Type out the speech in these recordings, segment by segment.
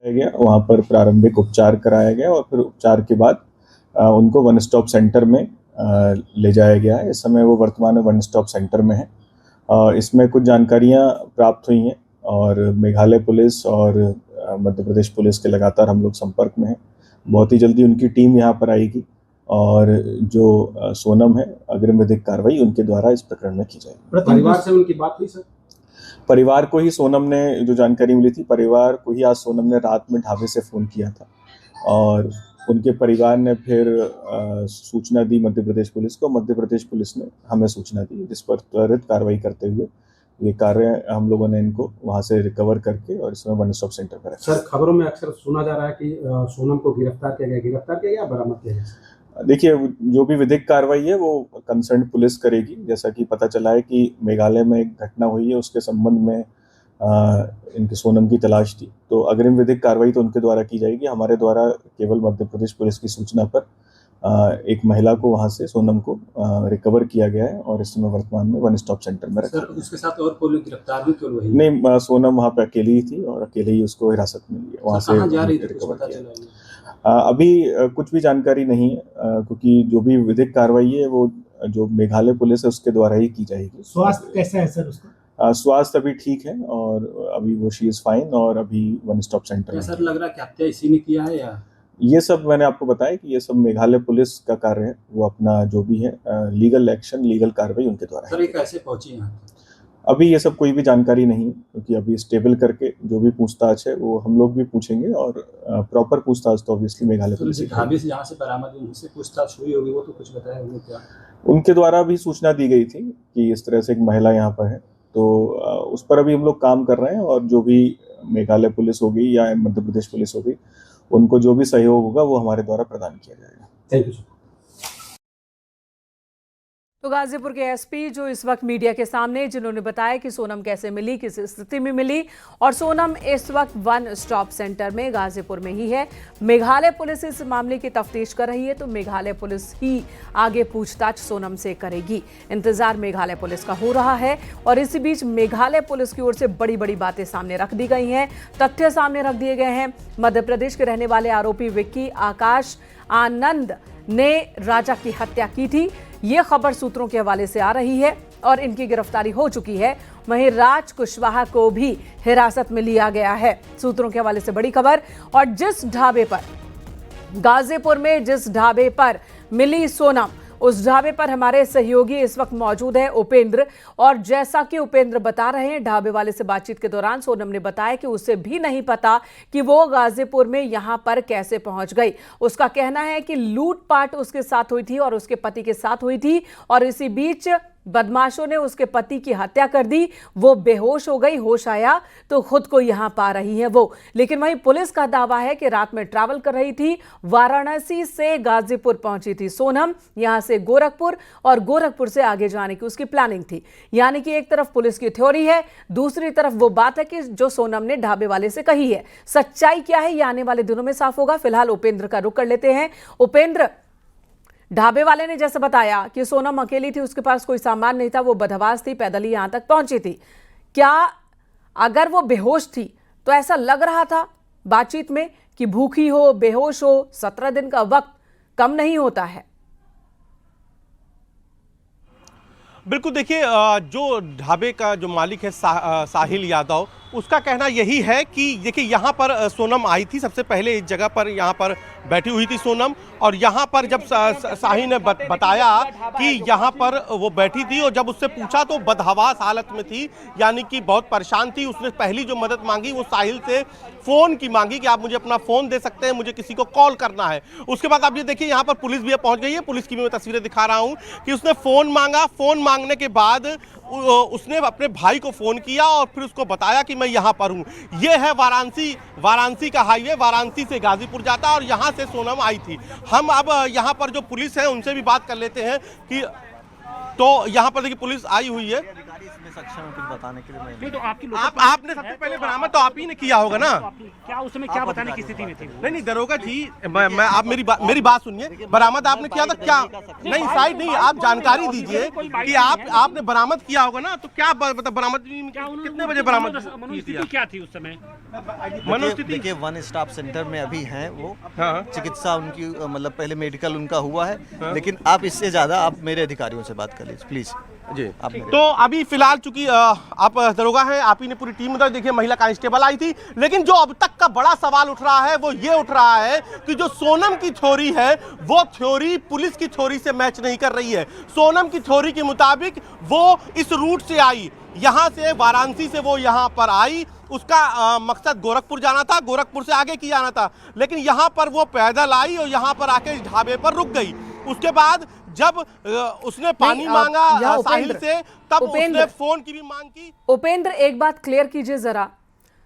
गया, वहाँ पर प्रारंभिक उपचार कराया गया और फिर उपचार के बाद उनको वन स्टॉप सेंटर में ले जाया गया है। इस समय वो वर्तमान में वन स्टॉप सेंटर में है। इसमें कुछ जानकारियाँ प्राप्त हुई हैं और मेघालय पुलिस और मध्य प्रदेश पुलिस के लगातार हम लोग संपर्क में हैं। बहुत ही जल्दी उनकी टीम यहाँ पर आएगी और जो सोनम है, अग्रिम विधिक कार्रवाई उनके द्वारा इस प्रकरण में की जाएगी। परिवार से उनकी बात हुई सर? परिवार को ही सोनम ने जो जानकारी मिली थी, परिवार को ही आज सोनम ने रात में ढाबे से फ़ोन किया था और उनके परिवार ने फिर सूचना दी मध्य प्रदेश पुलिस को। मध्य प्रदेश पुलिस ने हमें सूचना दी, जिस पर त्वरित कार्रवाई करते हुए ये कार्य हम लोगों ने इनको वहाँ से रिकवर करके और इसमें वन स्टॉप सेंटर पर रखा। सर, खबरों में अक्सर सुना जा रहा है कि सोनम को गिरफ्तार किया गया, बरामद किया गया? देखिए, जो भी विधिक कार्रवाई है वो कंसर्न पुलिस करेगी। जैसा कि पता चला है कि मेघालय में एक घटना हुई है, उसके संबंध में इनकी सोनम की तलाश थी, तो अग्रिम विधिक कार्रवाई तो उनके द्वारा की जाएगी। हमारे द्वारा केवल मध्य प्रदेश पुलिस की सूचना पर एक महिला को वहां से, सोनम को रिकवर किया गया है और इस समय वर्तमान में वन स्टॉप सेंटर में रखा। सर, उसके साथ और कोई गिरफ्तार हुई क्यों? वही नहीं, सोनम वहाँ पे अकेली ही थी और अकेले ही उसको हिरासत में लिया, वहाँ से जा रही थी, रिकवर किया। अभी कुछ भी जानकारी नहीं है, क्योंकि जो भी विधिक कार्रवाई है वो जो मेघालय पुलिस है उसके द्वारा ही की जाएगी। स्वास्थ्य कैसा है सर उसका? स्वास्थ्य अभी ठीक है और अभी वो शी इज फाइन और अभी वन स्टॉप सेंटर में। सर, लग रहा है कि हत्या इसी ने किया है या? ये सब मैंने आपको बताया कि ये सब मेघालय पुलिस का कार्य है, वो अपना जो भी है लीगल एक्शन, लीगल कार्रवाई उनके द्वारा। सर, ये कैसे पहुंची यहाँ? अभी ये सब कोई भी जानकारी नहीं है, क्योंकि अभी स्टेबल करके जो भी पूछताछ है वो हम लोग भी पूछेंगे और प्रॉपर पूछताछ तो ऑब्वियसली मेघालय पुलिस ढाबे से जहाँ से बरामद हुई उनसे पूछताछ हुई होगी, वो तो कुछ बताया होगा क्या? उनके द्वारा भी सूचना दी गई थी कि इस तरह से एक महिला यहाँ पर है, तो उस पर अभी हम लोग काम कर रहे हैं और जो भी मेघालय पुलिस होगी या मध्य प्रदेश पुलिस होगी, उनको जो भी सहयोग होगा वो हमारे द्वारा प्रदान किया जाएगा। Thank you sir. तो गाजीपुर के एसपी जो इस वक्त मीडिया के सामने, जिन्होंने बताया कि सोनम कैसे मिली, किस स्थिति में मिली, और सोनम इस वक्त वन स्टॉप सेंटर में गाजीपुर में ही है। मेघालय पुलिस इस मामले की तफ्तीश कर रही है, तो मेघालय पुलिस ही आगे पूछताछ सोनम से करेगी। इंतजार मेघालय पुलिस का हो रहा है और इसी बीच मेघालय पुलिस की ओर से बड़ी बड़ी बातें सामने रख दी गई हैं, तथ्य सामने रख दिए गए हैं। मध्य प्रदेश के रहने वाले आरोपी विक्की आकाश आनंद ने राजा की हत्या की थी, ये खबर सूत्रों के हवाले से आ रही है और इनकी गिरफ्तारी हो चुकी है। वहीं राज कुशवाहा को भी हिरासत में लिया गया है, सूत्रों के हवाले से बड़ी खबर। और जिस ढाबे पर, गाजीपुर में जिस ढाबे पर मिली सोनम, उस ढाबे पर हमारे सहयोगी इस वक्त मौजूद है उपेंद्र, और जैसा कि उपेंद्र बता रहे हैं, ढाबे वाले से बातचीत के दौरान सोनम ने बताया कि उसे भी नहीं पता कि वो गाजीपुर में यहां पर कैसे पहुंच गई। उसका कहना है कि लूटपाट उसके साथ हुई थी और उसके पति के साथ हुई थी और इसी बीच बदमाशों ने उसके पति की हत्या कर दी। वो बेहोश हो गई, होश आया तो खुद को यहां पा रही है वो। लेकिन वहीं पुलिस का दावा है कि रात में ट्रैवल कर रही थी, वाराणसी से गाजीपुर पहुंची थी सोनम, यहां से गोरखपुर और गोरखपुर से आगे जाने की उसकी प्लानिंग थी। यानी कि एक तरफ पुलिस की थ्योरी है, दूसरी तरफ वो बात है कि जो सोनम ने ढाबे वाले से कही है। सच्चाई क्या है, ये आने वाले दिनों में साफ होगा। फिलहाल उपेंद्र का रुख कर लेते हैं। उपेंद्र, ढाबे वाले ने जैसे बताया कि सोनम अकेली थी, उसके पास कोई सामान नहीं था, वो बदहवास थी, पैदल ही यहां तक पहुंची थी। क्या अगर वो बेहोश थी तो ऐसा लग रहा था बातचीत में कि भूखी हो, बेहोश हो, 17 दिन का वक्त कम नहीं होता है? बिल्कुल, देखिए, जो ढाबे का जो मालिक है साहिल यादव, उसका कहना यही है कि देखिए यहाँ पर सोनम आई थी, सबसे पहले इस जगह पर यहाँ पर बैठी हुई थी सोनम, और यहाँ पर जब साहिल ने बताया कि यहाँ पर वो बैठी थी और जब उससे पूछा तो बदहवास हालत में थी, यानी कि बहुत परेशान थी। उसने पहली जो मदद मांगी वो साहिल से फ़ोन की मांगी कि आप मुझे अपना फ़ोन दे सकते हैं, मुझे किसी को कॉल करना है। उसके बाद आप ये देखिए यहाँ पर पुलिस भी पहुँच गई है, पुलिस की भी मैं तस्वीरें दिखा रहा हूँ कि उसने फ़ोन मांगा। फ़ोन मांगने के बाद उसने अपने भाई को फ़ोन किया और फिर उसको बताया कि मैं यहाँ पर हूँ। ये है वाराणसी का हाईवे, वाराणसी से गाजीपुर जाता है और यहाँ से सोनम आई थी। हम अब यहाँ पर जो पुलिस है उनसे भी बात कर लेते हैं कि, तो यहाँ पर देखिए पुलिस आई हुई है। सक्षम है कुछ बताने के लिए। मैं नहीं तो आपकी आपने सबसे पहले बरामद तो आप ही ने किया होगा ना? क्या उस समय क्या बताने की स्थिति में थी? नहीं दरोगा जी, मैं आप मेरी बात सुनिए। बरामद आपने किया था क्या? नहीं साइड नहीं, आप जानकारी दीजिए कि आपने बरामद किया होगा ना, तो क्या मतलब बरामद कितने बजे बरामद मनोस्थिति क्या थी उस समय? मनोस्थिति देखिए वन स्टॉप सेंटर में अभी हैं वो। हाँ। चिकित्सा उनकी मतलब पहले मेडिकल उनका हुआ है। लेकिन आप इससे ज्यादा आप मेरे अधिकारियों से बात कर लीजिए प्लीज जी। आप तो अभी फिलहाल चूंकि आप दरोगा हैं, आप ही ने पूरी टीम उधर देखिए, महिला कांस्टेबल आई थी, लेकिन जो अब तक का बड़ा सवाल उठ रहा है वो ये उठ रहा है कि जो सोनम की थ्योरी है वो थ्योरी पुलिस की थ्योरी से मैच नहीं कर रही है। सोनम की थ्योरी के मुताबिक वो इस रूट से आई, यहाँ से वाराणसी से वो यहाँ पर आई, उसका मकसद गोरखपुर जाना था, गोरखपुर से आगे की जाना था, लेकिन यहाँ पर वो पैदल आई और यहाँ पर आके ढाबे पर रुक गई। उसके बाद जब उसने पानी मांगा साहिल से, तब उसने फोन की भी मांग की। उपेंद्र, एक बात क्लियर कीजिए जरा,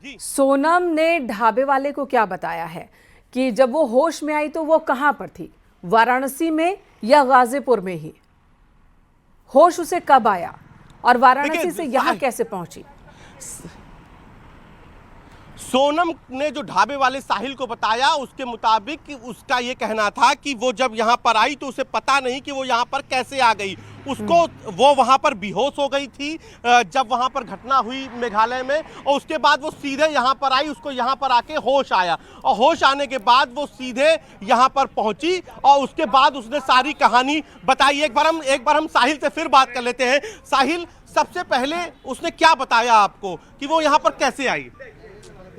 सोनम ने ढाबे वाले को क्या बताया है कि जब वो होश में आई तो वो कहां पर थी, वाराणसी में या गाजीपुर में ही? होश उसे कब आया और वाराणसी से यहां कैसे पहुंची? सोनम ने जो ढाबे वाले साहिल को बताया उसके मुताबिक उसका ये कहना था कि वो जब यहाँ पर आई तो उसे पता नहीं कि वो यहाँ पर कैसे आ गई। उसको वो वहाँ पर बेहोश हो गई थी जब वहाँ पर घटना हुई मेघालय में, और उसके बाद वो सीधे यहाँ पर आई, उसको यहाँ पर आके होश आया, और होश आने के बाद वो सीधे यहाँ पर पहुँची और उसके बाद उसने सारी कहानी बताई। एक बार हम साहिल से फिर बात कर लेते हैं। साहिल, सबसे पहले उसने क्या बताया आपको कि वो यहाँ पर कैसे आई?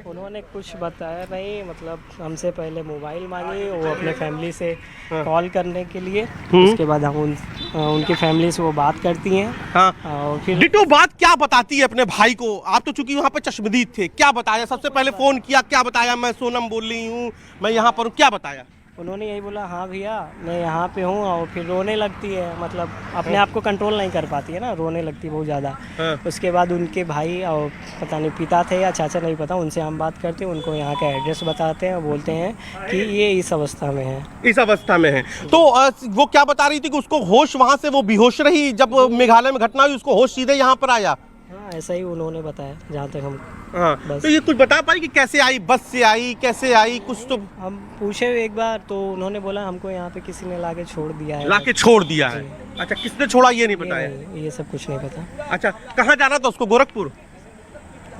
उन्होंने कुछ बताया नहीं, मतलब हमसे पहले मोबाइल मांगी वो अपने फैमिली से कॉल करने के लिए। उसके बाद हम उनकी फैमिली से वो बात करती हैं। हाँ। और फिर डिटो बात क्या बताती है अपने भाई को? आप तो चूंकि वहाँ पे चश्मदीद थे, क्या बताया? सबसे पहले फोन किया, क्या बताया? मैं सोनम बोल रही हूँ, मैं यहाँ पर हूँ, क्या बताया? उन्होंने यही बोला, हाँ भैया मैं यहाँ पे हूँ, और फिर रोने लगती है, मतलब अपने आप को कंट्रोल नहीं कर पाती है ना, रोने लगती है बहुत ज़्यादा। उसके बाद उनके भाई और पता नहीं पिता थे या चाचा नहीं पता, उनसे हम बात करते हैं, उनको यहाँ का एड्रेस बताते हैं और बोलते हैं कि ये इस अवस्था में है। इस अवस्था में है। तो वो क्या बता रही थी कि उसको होश, वहाँ से वो बेहोश रही, जब मेघालय में घटना हुई उसको होश सीधे यहाँ पर आया? हाँ ऐसा ही उन्होंने बताया जहाँ तक हम। हाँ, तो ये कुछ बता पाई कि कैसे आई, बस से आई, कैसे आई? कुछ तो हम पूछे एक बार तो उन्होंने बोला हमको यहाँ पे किसी ने लाके छोड़ दिया है। लाके छोड़ दिया है? अच्छा, किसने छोड़ा ये नहीं बताया? ये सब कुछ नहीं पता। अच्छा, कहाँ जाना था उसको? गोरखपुर?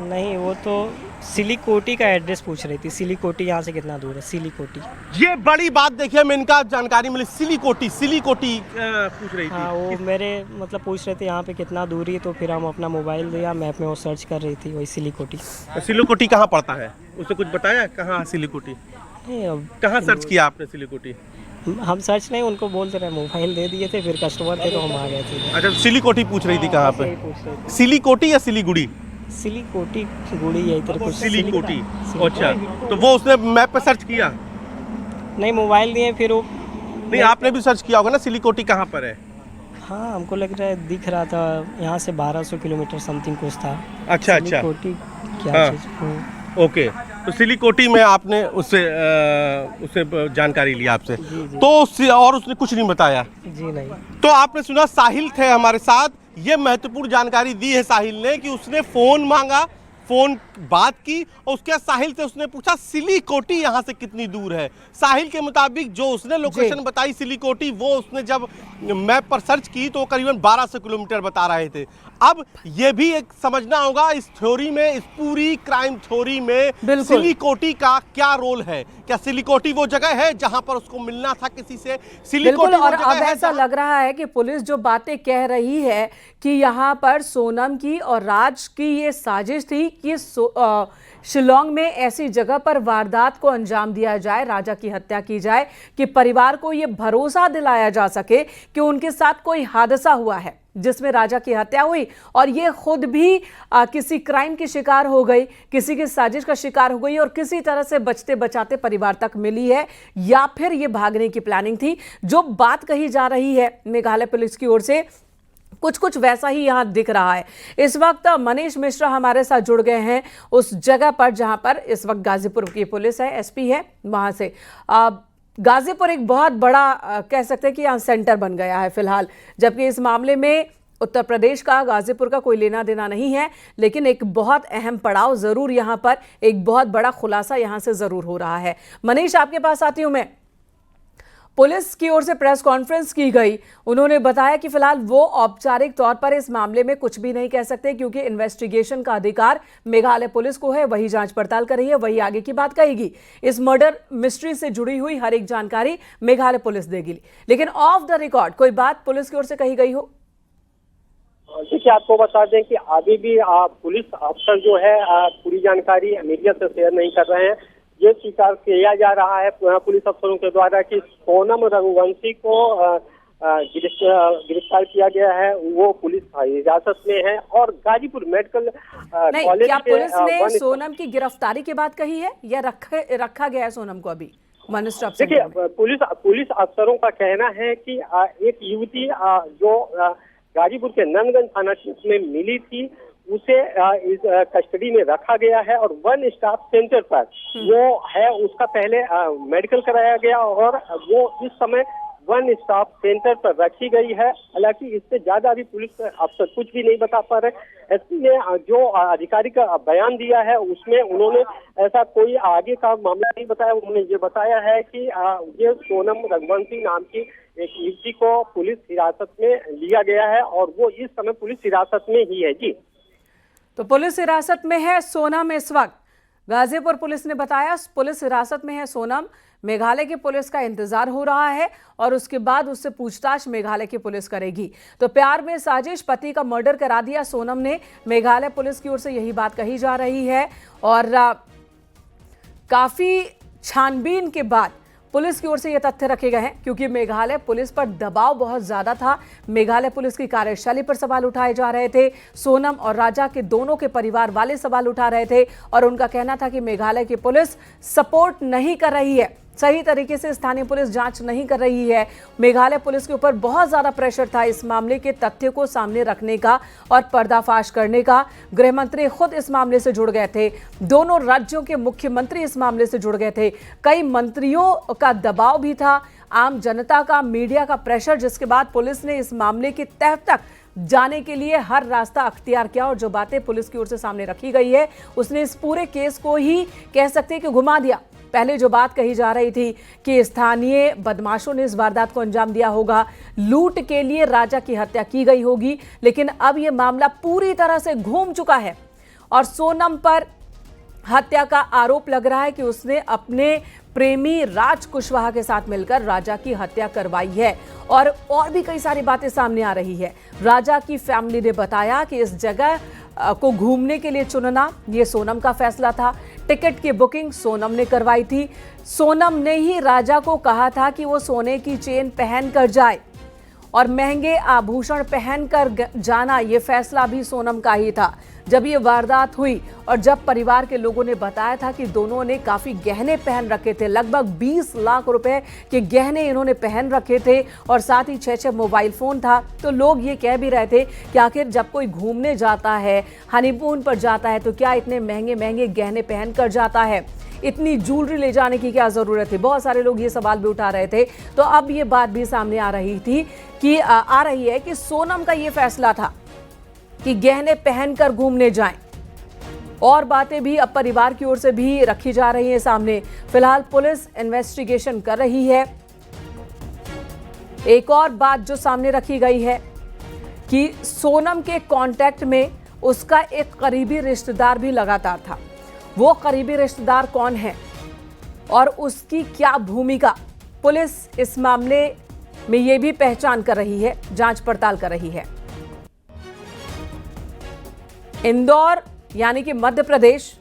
नहीं, वो तो सिलीकोटी का एड्रेस पूछ रही थी। सिलीकोटी यहाँ से कितना दूर है? सिलीकोटी। ये बड़ी बात देखिए, मैं इनका जानकारी मिली, सिलीकोटी पूछ रही थी। हाँ, वो मेरे मतलब पूछ रहे थे यहाँ पे कितना दूरी है, तो फिर हम अपना मोबाइल दिया, मैप में वो सर्च कर रही थी, वही सिलीकोटी। सिलीकोटी कहाँ पड़ता है? उसे कुछ बताया कहाँ सिलीकोटी? नहीं, अब कहाँ सर्च किया आपने सिलीकोटी? हम सर्च नहीं, उनको बोलते रहे, मोबाइल दे दिए थे, फिर कस्टमर थे तो हम आ गए थे। अच्छा, सिलीकोटी पूछ रही थी कहाँ पे? सिलीकोटी या सिलीगुड़ी? सिलीकोटी गुड़ी यही तरह कुछ। सिलीकोटी। अच्छा, तो वो उसने मैप पे सर्च किया? नहीं, मोबाइल दिए फिर वो। नहीं, आपने भी सर्च किया होगा ना सिलीकोटी कहाँ पर है? हाँ, हमको लग रहा है दिख रहा था, यहाँ से 1200 किलोमीटर समथिंग कुछ था। अच्छा। सिलीकोटी क्या चीज़? ओके, तो सिलीकोटी में आपने उससे जानकारी ली आपसे? तो और उसने कुछ नहीं बताया? जी नहीं। तो आपने सुना, साहिल थे हमारे साथ, ये महत्वपूर्ण जानकारी दी है साहिल ने कि उसने फोन मांगा, फोन बात की, और उसके बाद साहिल से उसने पूछा सिलीकोटी यहाँ से कितनी दूर है। साहिल के मुताबिक जो उसने लोकेशन बताई सिलीकोटी, वो उसने जब मैप पर सर्च की तो करीबन 1200 किलोमीटर बता रहे थे। अब ये भी एक समझना होगा इस थ्योरी में, इस पूरी क्राइम थ्योरी में सिलीकोटी का क्या रोल है। क्या सिलीकोटी वो जगह है जहां पर उसको मिलना था किसी से? सिलीकोटी और अब ऐसा लग रहा है कि पुलिस जो बातें कह रही है कि यहाँ पर सोनम की और राज की ये साजिश थी कि शिलोंग में ऐसी जगह पर वारदात को अंजाम दिया जाए, राजा की हत्या की जाए, कि परिवार को ये भरोसा दिलाया जा सके कि उनके साथ कोई हादसा हुआ है जिसमें राजा की हत्या हुई और ये खुद भी किसी क्राइम की शिकार हो गई, किसी की साजिश का शिकार हो गई और किसी तरह से बचते बचाते परिवार तक मिली है, या फिर ये भागने की प्लानिंग थी। जो बात कही जा रही है मेघालय पुलिस की ओर से, कुछ वैसा ही यहां दिख रहा है। इस वक्त मनीष मिश्रा हमारे साथ जुड़ गए हैं उस जगह पर जहां पर इस वक्त गाजीपुर की पुलिस है, एसपी है वहां से। गाजीपुर एक बहुत बड़ा कह सकते हैं कि यहाँ सेंटर बन गया है फिलहाल, जबकि इस मामले में उत्तर प्रदेश का, गाजीपुर का कोई लेना देना नहीं है, लेकिन एक बहुत अहम पड़ाव जरूर यहां पर, एक बहुत बड़ा खुलासा यहां से जरूर हो रहा है। मनीष, आपके पास आती हूं मैं। पुलिस की ओर से प्रेस कॉन्फ्रेंस की गई, उन्होंने बताया कि फिलहाल वो औपचारिक तौर पर इस मामले में कुछ भी नहीं कह सकते क्योंकि इन्वेस्टिगेशन का अधिकार मेघालय पुलिस को है, वही जांच पड़ताल कर रही है, वही आगे की बात कहेगी। इस मर्डर मिस्ट्री से जुड़ी हुई हर एक जानकारी मेघालय पुलिस देगी, लेकिन ऑफ द रिकॉर्ड कोई बात पुलिस की ओर से कही गई हो? देखिए, आपको बता दें कि अभी भी पुलिस अफसर जो है पूरी जानकारी मीडिया से शेयर नहीं कर रहे हैं। ये स्वीकार किया जा रहा है पुलिस अफसरों के द्वारा कि सोनम रघुवंशी को गिरफ्तार किया गया है, वो पुलिस हिरासत में है और गाजीपुर मेडिकल कॉलेज। क्या पुलिस ने सोनम की गिरफ्तारी की बात कही है या रखा गया है सोनम को अभी वन स्टॉप सेंटर में? देखिए, पुलिस अफसरों का कहना है कि एक युवती जो गाजीपुर के नंदगंज थाना क्षेत्र में मिली थी, उसे इस कस्टडी में रखा गया है और वन स्टॉप सेंटर पर वो है, उसका पहले मेडिकल कराया गया और वो इस समय वन स्टॉप सेंटर पर रखी गई है। हालांकि इससे ज्यादा अभी पुलिस अफसर कुछ भी नहीं बता पा रहे। एसपी ने जो आधिकारिक बयान दिया है उसमें उन्होंने ऐसा कोई आगे का मामला नहीं बताया। उन्होंने ये बताया है कि ये सोनम रघुवंशी नाम की एक युवती को पुलिस हिरासत में लिया गया है और वो इस समय पुलिस हिरासत में ही है। जी, तो पुलिस हिरासत में है सोनम इस वक्त। गाजीपुर पुलिस ने बताया पुलिस हिरासत में है सोनम, मेघालय की पुलिस का इंतजार हो रहा है और उसके बाद उससे पूछताछ मेघालय की पुलिस करेगी। तो प्यार में साजिश, पति का मर्डर करा दिया सोनम ने, मेघालय पुलिस की ओर से यही बात कही जा रही है। और काफी छानबीन के बाद पुलिस की ओर से ये तथ्य रखे गए हैं क्योंकि मेघालय पुलिस पर दबाव बहुत ज्यादा था। मेघालय पुलिस की कार्यशैली पर सवाल उठाए जा रहे थे। सोनम और राजा के दोनों के परिवार वाले सवाल उठा रहे थे और उनका कहना था कि मेघालय की पुलिस सपोर्ट नहीं कर रही है, सही तरीके से स्थानीय पुलिस जांच नहीं कर रही है। मेघालय पुलिस के ऊपर बहुत ज्यादा प्रेशर था इस मामले के तथ्य को सामने रखने का और पर्दाफाश करने का। गृह मंत्री खुद इस मामले से जुड़ गए थे, दोनों राज्यों के मुख्यमंत्री इस मामले से जुड़ गए थे, कई मंत्रियों का दबाव भी था, आम जनता का, मीडिया का प्रेशर, जिसके बाद पुलिस ने इस मामले की तह तक जाने के लिए हर रास्ता अख्तियार किया और जो बातें पुलिस की ओर से सामने रखी गई है उसने इस पूरे केस को ही कह सकते हैं कि घुमा दिया। पहले जो बात कही जा रही थी कि स्थानीय बदमाशों ने इस वारदात को अंजाम दिया होगा, लूट के लिए राजा की हत्या की गई होगी, लेकिन अब यह मामला पूरी तरह से घूम चुका है और सोनम पर हत्या का आरोप लग रहा है कि उसने अपने प्रेमी राज कुशवाहा के साथ मिलकर राजा की हत्या करवाई है और भी कई सारी बातें सामने आ रही है। राजा की फैमिली ने बताया कि इस जगह को घूमने के लिए चुनना ये सोनम का फैसला था। टिकट की बुकिंग सोनम ने करवाई थी। सोनम ने ही राजा को कहा था कि वो सोने की चेन पहन कर जाए और महंगे आभूषण पहनकर जाना, ये फैसला भी सोनम का ही था। जब ये वारदात हुई और जब परिवार के लोगों ने बताया था कि दोनों ने काफी गहने पहन रखे थे, लगभग 20 लाख रुपए के गहने इन्होंने पहन रखे थे और साथ ही 6 मोबाइल फोन था, तो लोग ये कह भी रहे थे कि आखिर जब कोई घूमने जाता है, हनीमून पर जाता है, तो क्या इतने महंगे महंगे गहने पहन कर जाता है, इतनी ज्वेलरी ले जाने की क्या जरूरत थी। बहुत सारे लोग ये सवाल भी उठा रहे थे। तो अब ये बात भी सामने आ रही थी कि आ रही है कि सोनम का ये फैसला था कि गहने पहनकर घूमने जाएं। और बातें भी अब परिवार की ओर से भी रखी जा रही हैं सामने। फिलहाल पुलिस इन्वेस्टिगेशन कर रही है। एक और बात जो सामने रखी गई है कि सोनम के कांटेक्ट में उसका एक करीबी रिश्तेदार भी लगातार था। वो करीबी रिश्तेदार कौन है और उसकी क्या भूमिका, पुलिस इस मामले में ये भी पहचान कर रही है, जांच पड़ताल कर रही है। इंदौर यानी कि मध्य प्रदेश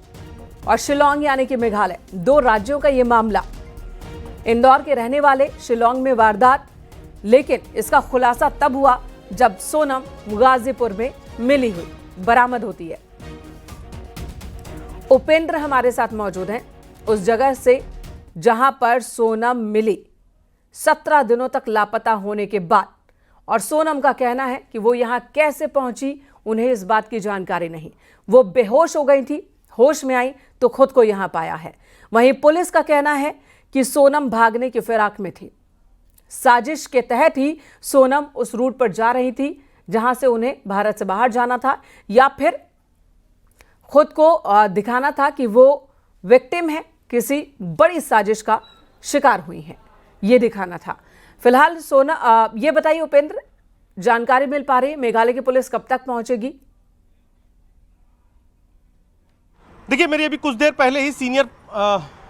और शिलोंग यानी कि मेघालय, दो राज्यों का यह मामला। इंदौर के रहने वाले, शिलोंग में वारदात, लेकिन इसका खुलासा तब हुआ जब सोनम गाजीपुर में मिली हुई, बरामद होती है। उपेंद्र हमारे साथ मौजूद हैं उस जगह से जहां पर सोनम मिली 17 दिनों तक लापता होने के बाद, और सोनम का कहना है कि वो यहां कैसे पहुंची उन्हें इस बात की जानकारी नहीं। वो बेहोश हो गई थी, होश में आई तो खुद को यहां पाया है। वहीं पुलिस का कहना है कि सोनम भागने की फिराक में थी, साजिश के तहत ही सोनम उस रूट पर जा रही थी जहां से उन्हें भारत से बाहर जाना था, या फिर खुद को दिखाना था कि वो विक्टिम है, किसी बड़ी साजिश का शिकार हुई हैं, ये दिखाना था। फिलहाल ये बताइए उपेंद्र, जानकारी मिल पा रही है मेघालय की पुलिस कब तक पहुंचेगी? देखिए, मेरी अभी कुछ देर पहले ही सीनियर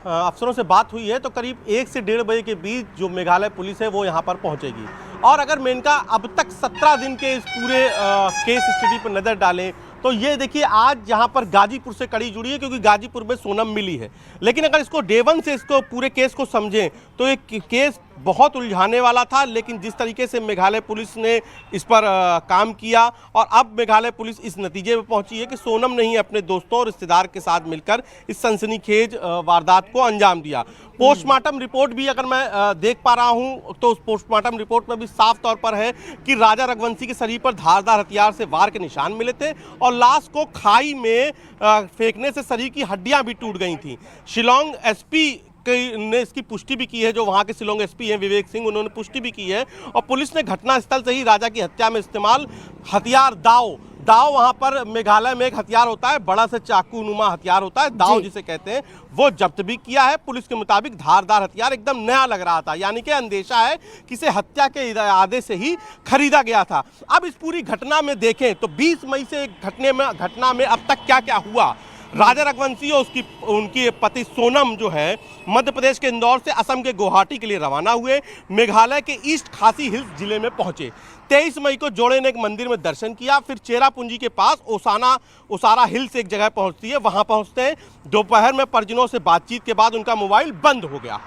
अफसरों से बात हुई है, तो करीब 1 से 1.5 बजे के बीच जो मेघालय पुलिस है वो यहाँ पर पहुँचेगी। और अगर मेनका अब तक 17 दिन के इस पूरे केस स्टडी पर नज़र डालें तो ये देखिए आज यहाँ पर गाजीपुर से कड़ी जुड़ी है, क्योंकि गाजीपुर में सोनम मिली है। लेकिन अगर इसको डे वन से इसको पूरे केस को समझें तो ये केस बहुत उलझाने वाला था, लेकिन जिस तरीके से मेघालय पुलिस ने इस पर काम किया और अब मेघालय पुलिस इस नतीजे पर पहुंची है कि सोनम ने ही अपने दोस्तों और रिश्तेदार के साथ मिलकर इस सनसनीखेज वारदात को अंजाम दिया। पोस्टमार्टम रिपोर्ट भी अगर मैं देख पा रहा हूं तो उस पोस्टमार्टम रिपोर्ट में भी साफ तौर पर है कि राजा रघुवंशी के शरीर पर धारदार हथियार से वार के निशान मिले थे और लाश को खाई में फेंकने से शरीर की हड्डियां भी टूट गई थी। शिलोंग एसपी ने इसकी पुष्टि भी की है, जो वहां के शिलोंग एसपी हैं विवेक सिंह, उन्होंने पुष्टि भी की है। और पुलिस ने घटनास्थल से ही राजा की हत्या में इस्तेमाल हथियार दाव वहां पर मेघालय में एक हथियार होता है, बड़ा से चाकू नुमा हथियार होता है, दाव जिसे कहते हैं, वो जब्त भी किया है। पुलिस के मुताबिक धारदार हथियार एकदम नया लग रहा था, यानी कि अंदेशा है कि इसे हत्या के इरादे से ही खरीदा गया था। अब इस पूरी घटना में देखें तो 20 मई से घटना में अब तक क्या क्या हुआ। राजा रघुवंशी और उनकी पति सोनम जो है मध्य प्रदेश के इंदौर से असम के गुवाहाटी के लिए रवाना हुए, मेघालय के ईस्ट खासी हिल्स जिले में पहुंचे। 23 मई को जोड़े ने एक मंदिर में दर्शन किया, फिर चेरापूंजी के पास ओसारा हिल्स एक जगह पहुंचती है, वहां पहुंचते हैं। दोपहर में परिजनों से बातचीत के बाद उनका मोबाइल बंद हो गया।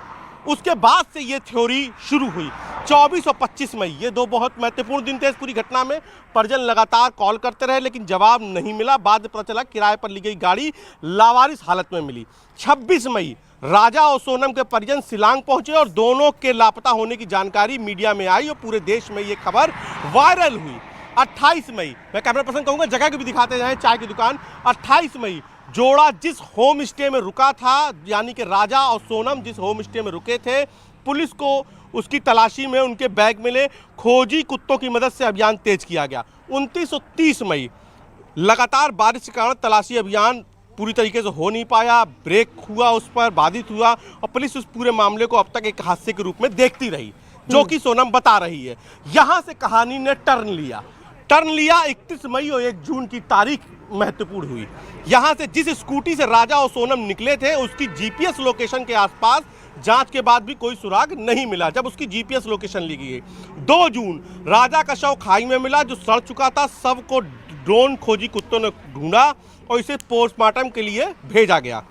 उसके बाद से ये थ्योरी शुरू हुई। 24 और 25 मई ये दो बहुत महत्वपूर्ण दिन थे इस पूरी घटना में। परिजन लगातार कॉल करते रहे लेकिन जवाब नहीं मिला। बाद में पता चला किराए पर ली गई गाड़ी लावारिस हालत में मिली। 26 मई राजा और सोनम के परिजन शिलांग पहुंचे और दोनों के लापता होने की जानकारी मीडिया में आई और पूरे देश में ये खबर वायरल हुई। 28 मई मैं कैमरा पर्सन कहूँगा जगह को भी दिखाते जाएं, चाय की दुकान। 28 मई जोड़ा जिस होम स्टे में रुका था, यानी कि राजा और सोनम जिस होम स्टे में रुके थे, पुलिस को उसकी तलाशी में उनके बैग मिले। खोजी कुत्तों की मदद से अभियान तेज किया गया। 29 और 30 मई लगातार बारिश के कारण तलाशी अभियान पूरी तरीके से हो नहीं पाया, ब्रेक हुआ, उस पर बाधित हुआ और पुलिस उस पूरे मामले को अब तक एक हादसे के रूप में देखती रही, जो कि सोनम बता रही है। यहां से कहानी ने टर्न लिया। 31 मई और 1 जून की तारीख महत्वपूर्ण हुई। यहां से जिस स्कूटी से राजा और सोनम निकले थे उसकी जीपीएस लोकेशन के आसपास जांच के बाद भी कोई सुराग नहीं मिला। जब उसकी जीपीएस लोकेशन ली गई 2 जून राजा का शव खाई में मिला जो सड़ चुका था। शव को ड्रोन खोजी कुत्तों ने ढूंढा और इसे पोस्टमार्टम के लिए भेजा गया।